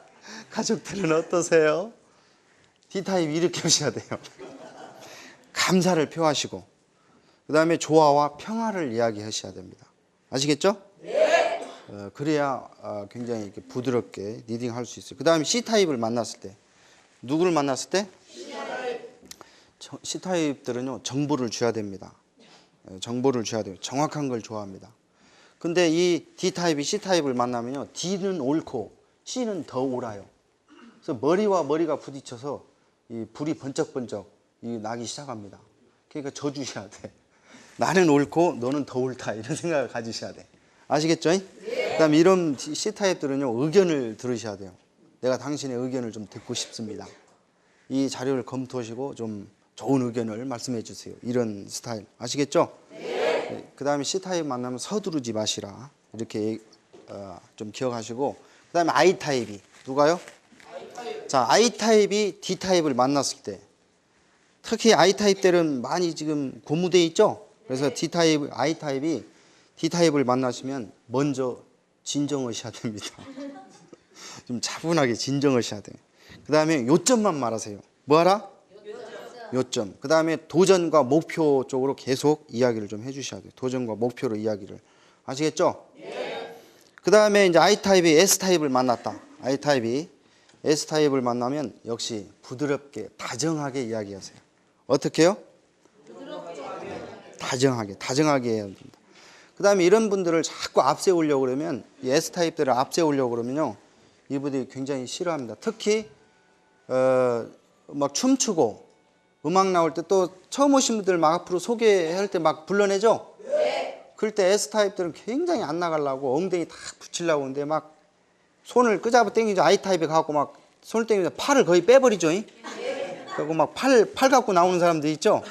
가족들은 어떠세요? D타입 이렇게 하셔야 돼요. 감사를 표하시고 그 다음에 조화와 평화를 이야기하셔야 됩니다. 아시겠죠? 그래야 굉장히 이렇게 부드럽게 리딩할 수 있어요. 그 다음에 C타입을 만났을 때 누구를 만났을 때? C타입들은요 정보를 줘야 됩니다. 정보를 줘야 돼요. 정확한 걸 좋아합니다. 근데 이 D타입이 C타입을 만나면요 D는 옳고 C는 더 옳아요. 그래서 머리와 머리가 부딪혀서 이 불이 번쩍번쩍 나기 시작합니다. 그러니까 져주셔야 돼. 나는 옳고 너는 더 옳다 이런 생각을 가지셔야 돼. 아시겠죠? 그 다음에 이런 C타입들은요 의견을 들으셔야 돼요. 내가 당신의 의견을 좀 듣고 싶습니다. 이 자료를 검토하시고 좀 좋은 의견을 말씀해 주세요. 이런 스타일 아시겠죠? 그 다음에 C타입 만나면 서두르지 마시라 이렇게 좀 기억하시고 그 다음에 I타입이 누가요? 자, I타입이 D타입을 만났을 때 특히 I타입들은 많이 지금 고무돼 있죠? 그래서 I타입이 D타입을 만나시면 먼저 진정하셔야 됩니다. 좀 차분하게 진정하셔야 돼요. 그 다음에 요점만 말하세요. 뭐 하라? 요점. 그 다음에 도전과 목표 쪽으로 계속 이야기를 좀 해주셔야 돼요. 도전과 목표로 이야기를. 아시겠죠? 그 다음에 이제 I타입이 S타입을 만났다. I타입이 S타입을 만나면 역시 부드럽게 다정하게 이야기하세요. 어떻게 해요? 다정하게 해야 됩니다. 그 다음에 이런 분들을 자꾸 앞세우려고 그러면 이 S타입들을 앞세우려고 그러면요 이분들이 굉장히 싫어합니다. 특히 막 춤추고 음악 나올 때 또 처음 오신 분들 막 앞으로 소개할 때 막 불러내죠? 그럴 때 S타입들은 굉장히 안 나가려고 엉덩이 딱 붙이려고 하는데 막 손을 끄잡아 당기죠. I타입에 가고 막 손을 당기면 팔을 거의 빼버리죠. 그리고 막 팔 갖고 나오는 사람들 있죠?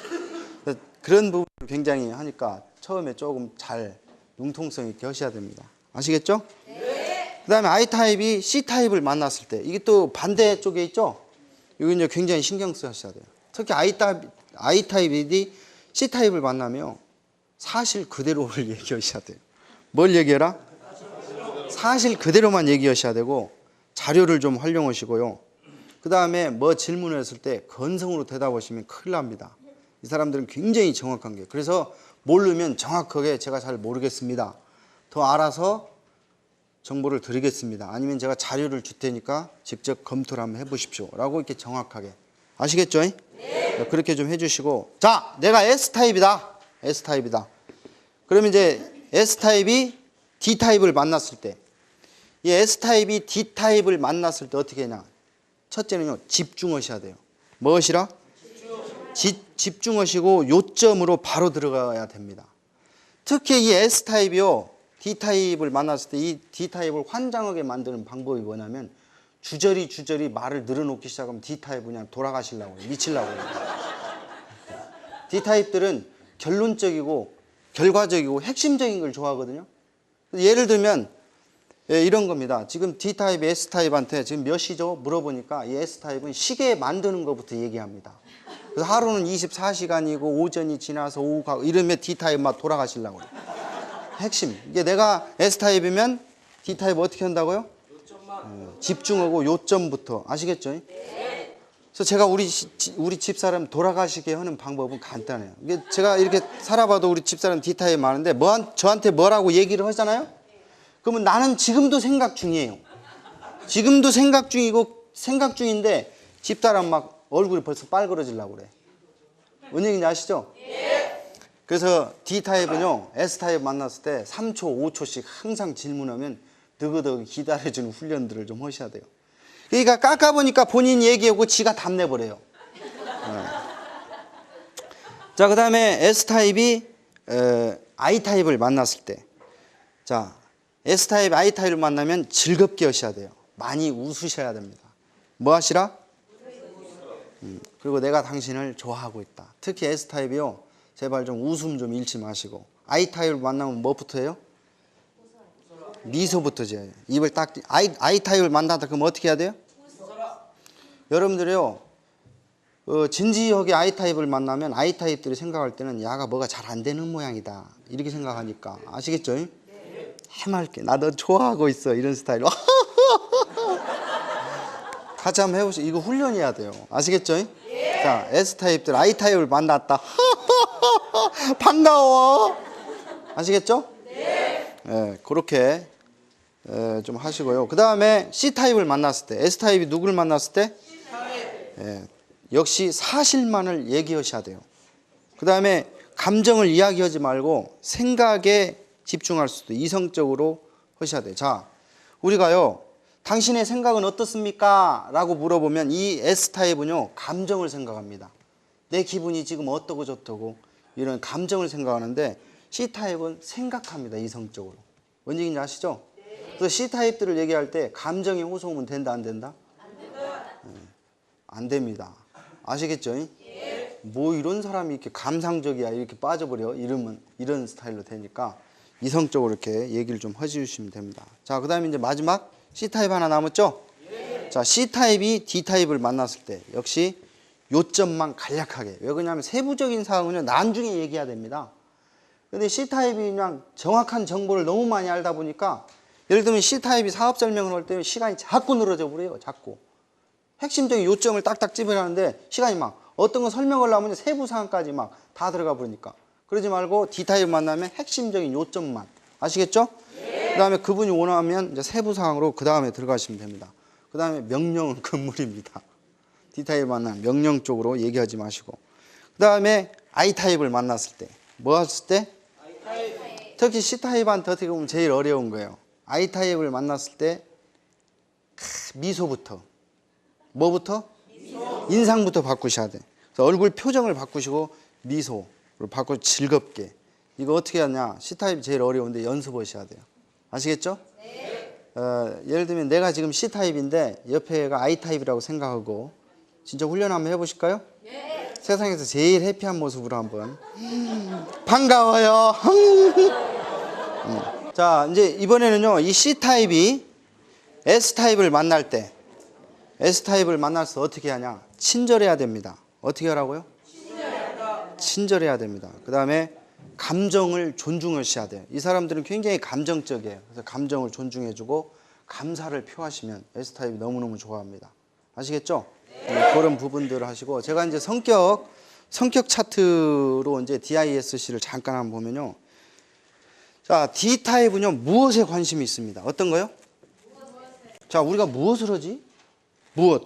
그런 부분을 굉장히 하니까 처음에 조금 잘 융통성 있게 하셔야 됩니다. 아시겠죠? 그 다음에 I타입이 C타입을 만났을 때 이게 또 반대쪽에 있죠? 이거 이제 굉장히 신경 쓰셔야 돼요. 특히 I타입이 C타입을 만나면 사실 그대로를 얘기하셔야 돼요. 뭘 얘기해라? 사실 그대로만 얘기하셔야 되고 자료를 좀 활용하시고요. 그 다음에 뭐 질문을 했을 때 건성으로 대답하시면 큰일 납니다. 이 사람들은 굉장히 정확한 게 그래서 모르면 정확하게 제가 잘 모르겠습니다. 더 알아서 정보를 드리겠습니다. 아니면 제가 자료를 줄 테니까 직접 검토를 한번 해보십시오. 라고 이렇게 정확하게. 아시겠죠? 네. 그렇게 좀 해주시고 자, 내가 S타입이다. 그러면 이제 S타입이 D타입을 만났을 때 이 S타입이 D타입을 만났을 때 어떻게 하냐. 첫째는요. 집중하셔야 돼요. 무엇이라? 집중하시고 요점으로 바로 들어가야 됩니다. 특히 이 S타입이요. D타입을 만났을 때 이 D타입을 환장하게 만드는 방법이 뭐냐면 주저리 말을 늘어놓기 시작하면 D타입은 그냥 돌아가시려고 해요. 미치려고 해요. D타입들은 결론적이고 결과적이고 핵심적인 걸 좋아하거든요. 예를 들면 이런 겁니다. 지금 D타입이 S타입한테 지금 몇 시죠? 물어보니까 이 S타입은 시계 만드는 것부터 얘기합니다. 그래서 하루는 24시간이고 오전이 지나서 오후 가고 이러면 D타입 막 돌아가시려고 해요. 핵심. 이게 내가 S타입이면 D타입 어떻게 한다고요? 집중하고 요점부터 아시겠죠? 그래서 제가 우리 집사람 돌아가시게 하는 방법은 간단해요. 이게 제가 이렇게 살아봐도 우리 집사람 D타입 많은데 저한테 뭐라고 얘기를 하잖아요? 그러면 나는 지금도 생각 중이에요. 지금도 생각 중이고 생각 중인데 집사람 막 얼굴이 벌써 빨그러지려고 그래. 뭔 얘기인지 아시죠? 그래서 D타입은요, S타입 만났을 때 3초, 5초씩 항상 질문하면 느긋하게 기다려주는 훈련들을 좀 하셔야 돼요. 그러니까 깎아보니까 본인 얘기하고 지가 답 내버려요. 자, 그 다음에 S타입이 I타입을 만났을 때, 자, S타입, I타입을 만나면 즐겁게 하셔야 돼요. 많이 웃으셔야 됩니다. 뭐 하시라? 그리고 내가 당신을 좋아하고 있다. 특히 S타입이요, 제발 좀 웃음 좀 잃지 마시고. I타입을 만나면 뭐부터 해요? 미소부터 지어요. 입을 딱, I타입을 만나다 그럼 어떻게 해야 돼요? 여러분들이요, 진지하게 I타입을 만나면 I타입들이 생각할 때는 야가 뭐가 잘 안 되는 모양이다. 이렇게 생각하니까. 아시겠죠? 해맑게. 나 너 좋아하고 있어. 이런 스타일로. 같이 한번 해보시죠. 이거 훈련해야 돼요. 아시겠죠? 자, S타입들 I타입을 만났다. 반가워. 아시겠죠? 네, 그렇게 좀 하시고요. 그 다음에 C타입을 만났을 때, S타입이 누구를 만났을 때? 역시 사실만을 얘기하셔야 돼요. 그 다음에 감정을 이야기하지 말고 생각에 집중할 수도 이성적으로 하셔야 돼요. 자, 우리가요, 당신의 생각은 어떻습니까? 라고 물어보면 이 S타입은요, 감정을 생각합니다. 내 기분이 지금 어떠고 저떠고 이런 감정을 생각하는데 C타입은 생각합니다. 이성적으로. 뭔 얘기인지 아시죠? 그래서 C타입들을 얘기할 때 감정이 호소하면 된다, 안 된다? 안 됩니다. 아시겠죠? 뭐 이런 사람이 이렇게 감상적이야 이렇게 빠져버려 이러면 이런 스타일로 되니까 이성적으로 이렇게 얘기를 좀 해주시면 됩니다. 자, 그 다음에 이제 마지막 C타입 하나 남았죠? 자, C타입이 D타입을 만났을 때 역시 요점만 간략하게. 왜 그러냐면 세부적인 사항은 나중에 얘기해야 됩니다. 근데 C타입이 그냥 정확한 정보를 너무 많이 알다 보니까 예를 들면 C타입이 사업 설명을 할 때 시간이 자꾸 늘어져 버려요. 자꾸. 핵심적인 요점을 딱딱 찝으려는데 시간이 막 어떤 거 설명을 하면 세부 사항까지 막 다 들어가 버리니까. 그러지 말고 D타입 만나면 핵심적인 요점만. 아시겠죠? 그 다음에 그분이 원하면 이제 세부 사항으로 그 다음에 들어가시면 됩니다. 그 다음에 명령은 금물입니다. D타입 만나면 명령 쪽으로 얘기하지 마시고. 그 다음에 I타입을 만났을 때. 뭐 했을 때? I타입. 특히 C타입한테 어떻게 보면 제일 어려운 거예요. I타입을 만났을 때 미소부터. 뭐부터? 미소. 인상부터 바꾸셔야 돼. 그래서 얼굴 표정을 바꾸시고 미소를 바꾸고 즐겁게. 이거 어떻게 하냐? C타입이 제일 어려운데 연습하셔야 돼요. 아시겠죠? 네. 예를 들면 내가 지금 C타입인데 옆에가 I타입이라고 생각하고 진짜 훈련 한번 해보실까요? 네. 세상에서 제일 해피한 모습으로 한번. 반가워요. 자, 이제 이번에는요, 이 C타입이 S타입을 만날 때, S타입을 만나서 어떻게 하냐? 친절해야 됩니다. 어떻게 하라고요? 친절해야 됩니다. 그 다음에 감정을 존중하셔야 돼요. 이 사람들은 굉장히 감정적이에요. 그래서 감정을 존중해주고 감사를 표하시면 S타입이 너무너무 좋아합니다. 아시겠죠? 네. 그런 부분들을 하시고, 제가 이제 성격 차트로 이제 DISC를 잠깐 한번 보면요. 자, D타입은요, 무엇에 관심이 있습니다. 어떤 거요? 자, 우리가 무엇을 하지?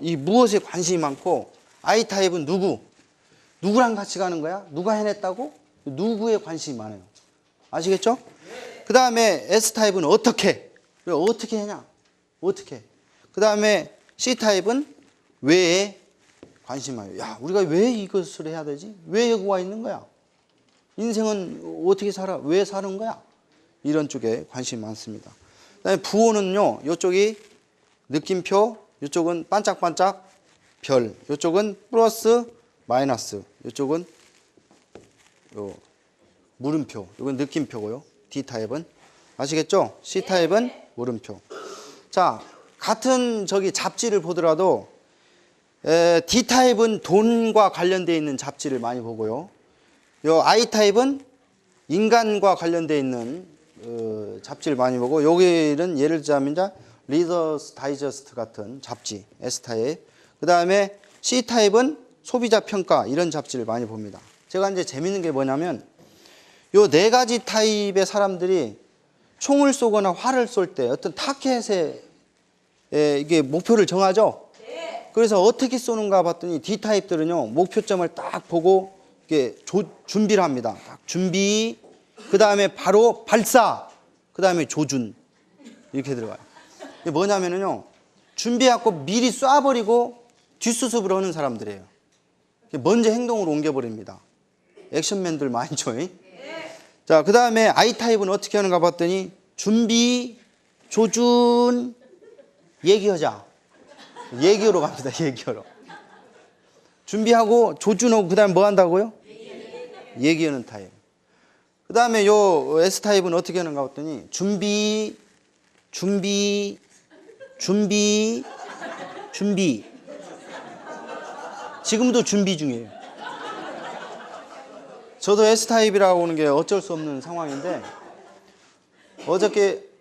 이 무엇에 관심이 많고, I타입은 누구랑 같이 가는 거야? 누가 해냈다고? 누구에 관심이 많아요. 아시겠죠? 그 다음에 S타입은 어떻게 하냐? 어떻게? 그 다음에 C타입은 왜에 관심이 많아요. 야, 우리가 왜 이것을 해야 되지? 왜 여기 와 있는 거야? 인생은 어떻게 살아? 왜 사는 거야? 이런 쪽에 관심이 많습니다. 그 다음에 부호는요, 이쪽이 느낌표, 이쪽은 반짝반짝 별, 이쪽은 플러스 마이너스, 이쪽은 물음표, 이건 느낌표고요. D타입은. 아시겠죠? C타입은 물음표. 자, 같은 잡지를 보더라도 D타입은 돈과 관련되어 있는 잡지를 많이 보고요. 요 I타입은 인간과 관련되어 있는 잡지를 많이 보고, 여기는 예를 들자면 리더스 다이저스트 같은 잡지, S타입. 그 다음에 C타입은 소비자 평가 이런 잡지를 많이 봅니다. 제가 이제 재밌는 게 뭐냐면 요 네 가지 타입의 사람들이 총을 쏘거나 활을 쏠 때 어떤 타켓에 이게 목표를 정하죠. 그래서 어떻게 쏘는가 봤더니 D타입들은요 목표점을 딱 보고 이게 준비를 합니다. 딱 준비, 그 다음에 바로 발사, 그 다음에 조준 이렇게 들어가요. 이게 뭐냐면요 준비하고 미리 쏴버리고 뒷수습을 하는 사람들이에요. 먼저 행동으로 옮겨버립니다. 액션맨들 많죠. 자, 그 다음에 I타입은 어떻게 하는가 봤더니 준비, 조준, 얘기하자. 얘기하러 갑니다. 얘기하러. 준비하고 조준하고 그 다음에 뭐 한다고요? 얘기하는 타입. 그 다음에 요 S타입은 어떻게 하는가 봤더니 준비, 준비, 준비, 준비. 지금도 준비 중이에요. 저도 S타입이라고 하는 게 어쩔 수 없는 상황인데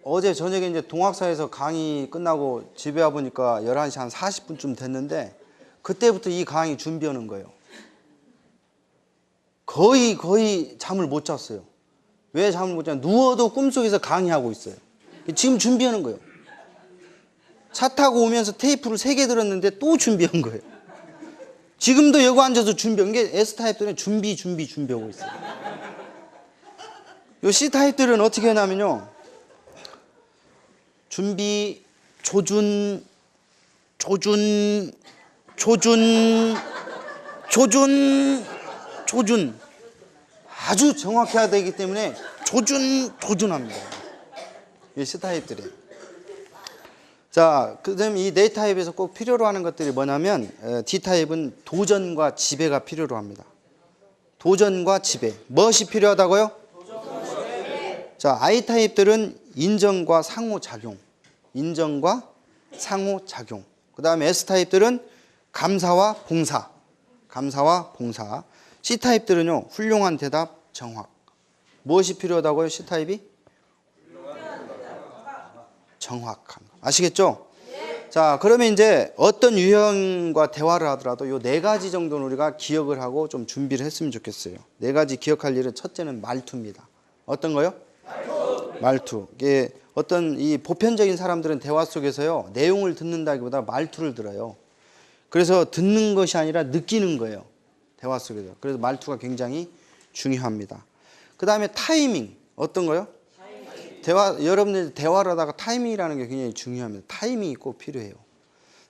어제 저녁에 이제 동학사에서 강의 끝나고 집에 와보니까 11시 한 40분쯤 됐는데 그때부터 이 강의 준비하는 거예요. 거의 잠을 못 잤어요. 왜 잠을 못 잤냐? 누워도 꿈속에서 강의하고 있어요. 지금 준비하는 거예요. 차 타고 오면서 테이프를 3개 들었는데 또 준비한 거예요. 지금도 여기 앉아서 준비한 게 S타입들은 준비하고 있어요. 요 C타입들은 어떻게 하냐면요. 준비, 조준, 조준, 조준, 조준, 조준. 아주 정확해야 되기 때문에 조준합니다. 이 C타입들이. 자, 그 다음에 이 네 타입에서 꼭 필요로 하는 것들이 뭐냐면 D타입은 도전과 지배가 필요로 합니다. 도전과 지배. 무엇이 필요하다고요? 자, I타입들은 인정과 상호작용. 인정과 상호작용. 그 다음에 S타입들은 감사와 봉사. 감사와 봉사. C타입들은요, 훌륭한 대답, 정확. 무엇이 필요하다고요, C타입이? 정확함. 아시겠죠? 자, 그러면 이제 어떤 유형과 대화를 하더라도 요 4가지 정도는 우리가 기억을 하고 좀 준비를 했으면 좋겠어요. 4가지 기억할 일은 첫째는 말투입니다. 어떤 거요? 말투. 이게 어떤 이 보편적인 사람들은 대화 속에서요, 내용을 듣는다기보다 말투를 들어요. 그래서 듣는 것이 아니라 느끼는 거예요. 대화 속에서. 그래서 말투가 굉장히 중요합니다. 그 다음에 타이밍. 어떤 거요? 여러분들 대화를 하다가 타이밍이라는 게 굉장히 중요합니다. 타이밍이 꼭 필요해요.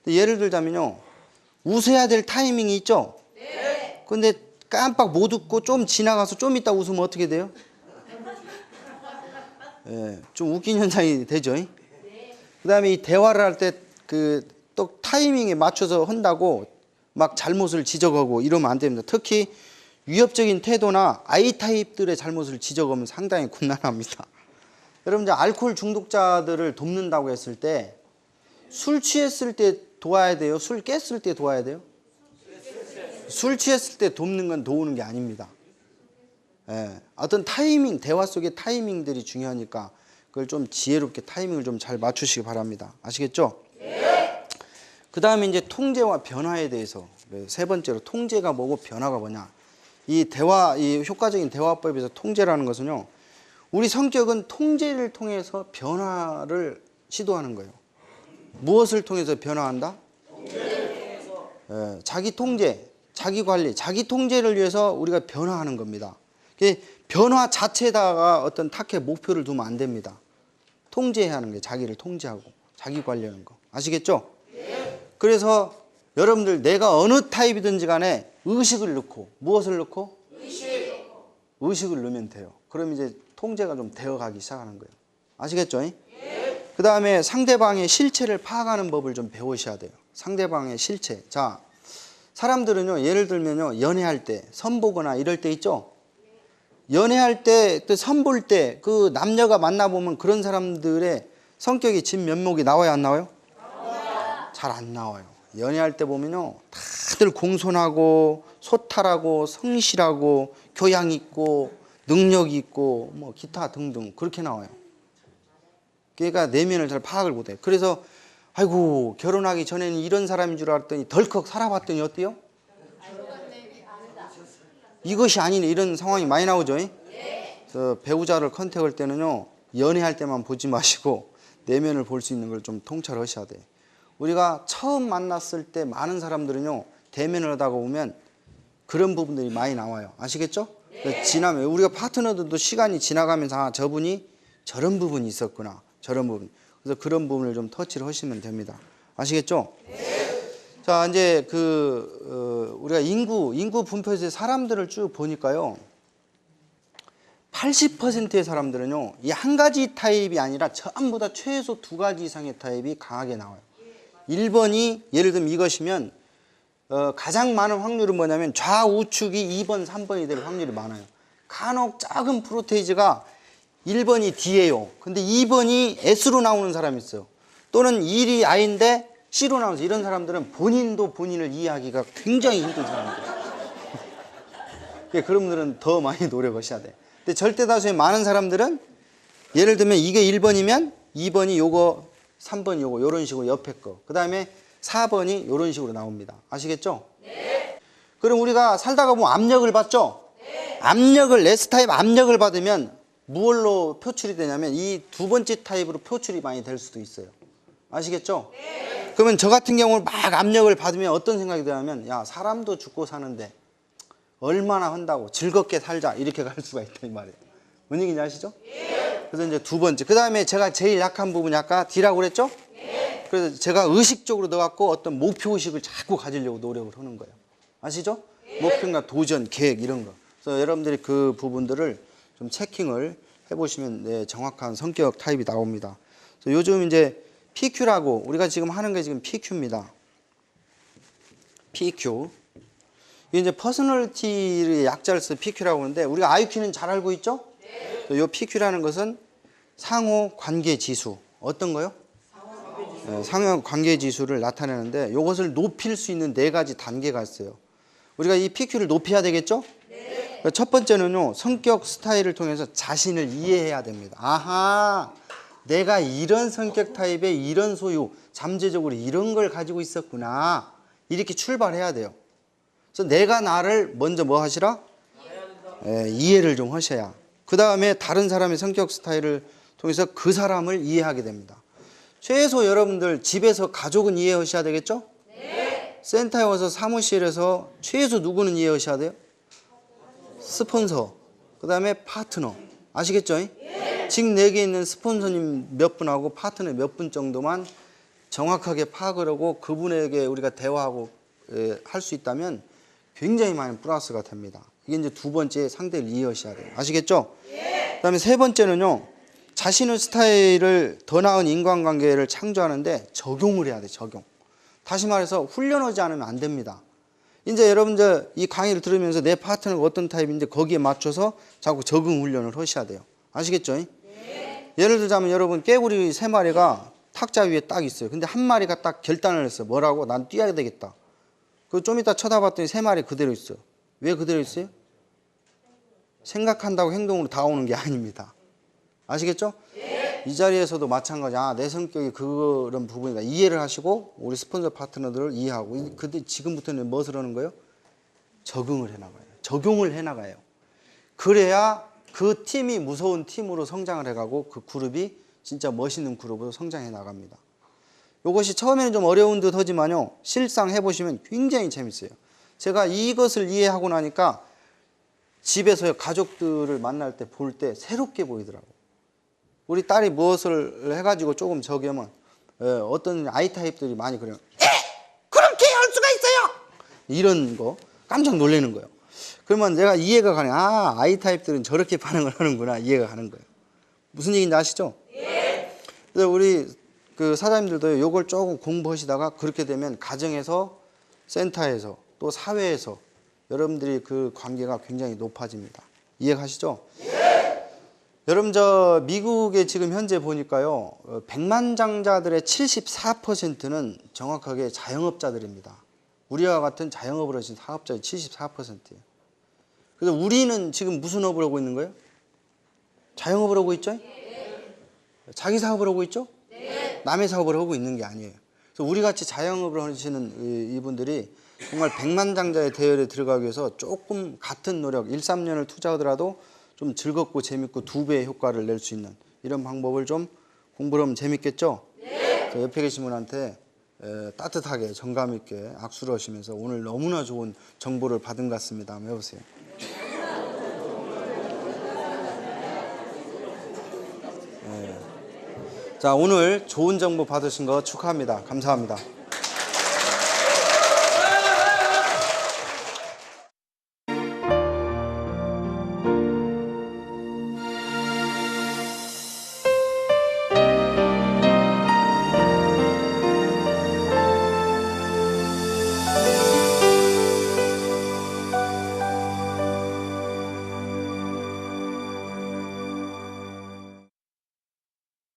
예를 들자면요. 웃어야 될 타이밍이 있죠? 네. 근데 깜빡 못 웃고 좀 지나가서 좀 이따 웃으면 어떻게 돼요? 예, 좀 웃긴 현상이 되죠? 네. 그 다음에 이 대화를 할 때 또 타이밍에 맞춰서 한다고 막 잘못을 지적하고 이러면 안 됩니다. 특히 위협적인 태도나 I타입들의 잘못을 지적하면 상당히 곤란합니다. 여러분, 이제 알코올 중독자들을 돕는다고 했을 때 술 취했을 때 도와야 돼요? 술 깼을 때 도와야 돼요? 술 취했을 때 돕는 건 도우는 게 아닙니다. 예, 어떤 타이밍, 대화 속의 타이밍들이 중요하니까 그걸 좀 지혜롭게 타이밍을 좀 잘 맞추시기 바랍니다. 아시겠죠? 네. 그 다음에 이제 통제와 변화에 대해서 3번째로 통제가 뭐고 변화가 뭐냐. 이 효과적인 대화법에서 통제라는 것은요, 우리 성격은 통제를 통해서 변화를 시도하는 거예요. 무엇을 통해서 변화한다? 통제를 통해서. 예, 자기 통제, 자기 관리, 자기 통제를 위해서 우리가 변화하는 겁니다. 변화 자체에다가 어떤 타켓 목표를 두면 안 됩니다. 통제해야 하는 게 자기를 통제하고 자기 관리하는 거. 아시겠죠? 네. 그래서 여러분들 내가 어느 타입이든지 간에 의식을 넣고 무엇을 넣고? 의식을 넣으면 돼요. 그럼 이제 통제가 좀 되어가기 시작하는 거예요. 아시겠죠? 예. 그 다음에 상대방의 실체를 파악하는 법을 좀 배우셔야 돼요. 상대방의 실체. 자, 사람들은요, 예를 들면요, 연애할 때, 선보거나 이럴 때 있죠? 연애할 때, 또 선볼 때, 그 남녀가 만나보면 그런 사람들의 성격이 진면목이 나와요, 안 나와요? 잘 안 나와요. 연애할 때 보면요, 다들 공손하고, 소탈하고, 성실하고, 교양 있고, 능력 있고, 뭐 기타 등등 그렇게 나와요. 그러니까 내면을 잘 파악을 못해. 그래서 아이고 결혼하기 전에는 이런 사람인 줄 알았더니 덜컥 살아봤더니 어때요? 이것이 아니네 이런 상황이 많이 나오죠. 그래서 배우자를 컨택할 때는요 연애할 때만 보지 마시고 내면을 볼 수 있는 걸 좀 통찰하셔야 돼. 우리가 처음 만났을 때 많은 사람들은요 대면을 하다가 보면 그런 부분들이 많이 나와요. 아시겠죠? 지나면 우리가 파트너들도 시간이 지나가면서 아, 저분이 저런 부분이 있었구나 저런 부분. 그래서 그런 부분을 좀 터치를 하시면 됩니다. 아시겠죠? 자 이제 우리가 인구 분포에서 사람들을 쭉 보니까요 80%의 사람들은요 이 한 가지 타입이 아니라 전부 다 최소 두 가지 이상의 타입이 강하게 나와요. 1번이 예를 들면 이것이면 가장 많은 확률은 뭐냐면 좌우측이 2번, 3번이 될 확률이 많아요. 간혹 작은 프로테이즈가 1번이 D예요. 근데 2번이 S로 나오는 사람이 있어요. 또는 1이 I인데 C로 나오면서 이런 사람들은 본인도 본인을 이해하기가 굉장히 힘든 사람들이에요. 그런 분들은 더 많이 노력하셔야 돼. 근데 절대 다수의 많은 사람들은 예를 들면 이게 1번이면 2번이 요거 3번이 요거 요런 식으로 옆에 거 그 다음에 4번이 요런 식으로 나옵니다. 아시겠죠? 네. 그럼 우리가 살다가 보면 압력을 받죠? 네. 압력을 S타입 압력을 받으면 무엇로 표출이 되냐면 이 두 번째 타입으로 표출이 많이 될 수도 있어요. 아시겠죠? 네. 그러면 저 같은 경우는 막 압력을 받으면 어떤 생각이 드냐면 야 사람도 죽고 사는데 얼마나 한다고 즐겁게 살자 이렇게 갈 수가 있다 이 말이에요. 뭔 얘기인지 아시죠? 네. 그래서 이제 두 번째 그 다음에 제가 제일 약한 부분이 아까 D라고 그랬죠? 네. 그래서 제가 의식적으로 넣어갖고 어떤 목표의식을 자꾸 가지려고 노력을 하는 거예요. 아시죠? 네. 목표나 도전, 계획 이런 거. 그래서 여러분들이 그 부분들을 좀 체킹을 해보시면 네, 정확한 성격 타입이 나옵니다. 그래서 요즘 이제 PQ라고 우리가 지금 하는 게 지금 PQ입니다. PQ. 이게 이제 퍼스널리티의 약자를 써 PQ라고 하는데 우리가 IQ는 잘 알고 있죠? 네. 이 PQ라는 것은 상호 관계 지수. 어떤 거요? 상호 관계 지수를 나타내는데 이것을 높일 수 있는 네 가지 단계가 있어요. 우리가 이 PQ를 높여야 되겠죠? 네. 첫 번째는요, 성격 스타일을 통해서 자신을 이해해야 됩니다. 아하, 내가 이런 성격 타입의 이런 소유, 잠재적으로 이런 걸 가지고 있었구나. 이렇게 출발해야 돼요. 그래서 내가 나를 먼저 뭐 하시라? 이해를 좀 하셔야. 그 다음에 다른 사람의 성격 스타일을 통해서 그 사람을 이해하게 됩니다. 최소 여러분들 집에서 가족은 이해하셔야 되겠죠? 네. 센터에 와서 사무실에서 최소 누구는 이해하셔야 돼요? 스폰서, 그 다음에 파트너. 아시겠죠? 네. 지금 내게 있는 스폰서님 몇 분하고 파트너 몇 분 정도만 정확하게 파악을 하고 그분에게 우리가 대화하고 할 수 있다면 굉장히 많은 플러스가 됩니다. 이게 이제 두 번째 상대를 이해하셔야 돼요. 아시겠죠? 네. 그 다음에 세 번째는요. 자신의 스타일을 더 나은 인간관계를 창조하는데 적용을 해야 돼, 적용. 다시 말해서 훈련하지 않으면 안 됩니다. 이제 여러분들 이 강의를 들으면서 내 파트너가 어떤 타입인지 거기에 맞춰서 자꾸 적응 훈련을 하셔야 돼요. 아시겠죠? 네. 예를 들자면 여러분 깨구리 세 마리가 탁자 위에 딱 있어요. 근데 한 마리가 딱 결단을 했어요. 뭐라고? 난 뛰어야 되겠다. 그 좀 이따 쳐다봤더니 세 마리 그대로 있어요. 왜 그대로 있어요? 생각한다고 행동으로 다가오는 게 아닙니다. 아시겠죠? 네. 이 자리에서도 마찬가지. 아, 내 성격이 그런 부분이다. 이해를 하시고 우리 스폰서 파트너들을 이해하고 근데 지금부터는 무엇을 하는 거예요? 적응을 해나가요. 적용을 해나가요. 그래야 그 팀이 무서운 팀으로 성장을 해가고 그 그룹이 진짜 멋있는 그룹으로 성장해 나갑니다. 이것이 처음에는 좀 어려운 듯 하지만요. 실상 해보시면 굉장히 재밌어요. 제가 이것을 이해하고 나니까 집에서 가족들을 만날 때 볼 때 새롭게 보이더라고요. 우리 딸이 무엇을 해가지고 조금 저기 하면 어떤 아이타입들이 많이 그래요. 그렇게 할 수가 있어요! 이런 거 깜짝 놀라는 거예요. 그러면 내가 이해가 가네. 아, 아이타입들은 저렇게 반응을 하는구나. 이해가 가는 거예요. 무슨 얘기인지 아시죠? 예. 그래서 우리 그 사장님들도 이걸 조금 공부하시다가 그렇게 되면 가정에서 센터에서 또 사회에서 여러분들이 그 관계가 굉장히 높아집니다. 이해가시죠? 예. 여러분 저 미국에 지금 현재 보니까요 100만장자들의 74%는 정확하게 자영업자들입니다. 우리와 같은 자영업을 하신 사업자의 74%예요. 그래서 우리는 지금 무슨 업을 하고 있는 거예요? 자영업을 하고 있죠? 자기 사업을 하고 있죠? 남의 사업을 하고 있는 게 아니에요. 그래서 우리 같이 자영업을 하시는 이분들이 정말 백만장자의 대열에 들어가기 위해서 조금 같은 노력 1, 3년을 투자하더라도 좀 즐겁고 재밌고 2배의 효과를 낼 수 있는 이런 방법을 좀 공부를 하면 재밌겠죠? 그래서 옆에 계신 분한테 따뜻하게 정감 있게 악수를 하시면서 오늘 너무나 좋은 정보를 받은 것 같습니다. 한번 해보세요. 자, 오늘 좋은 정보 받으신 거 축하합니다. 감사합니다.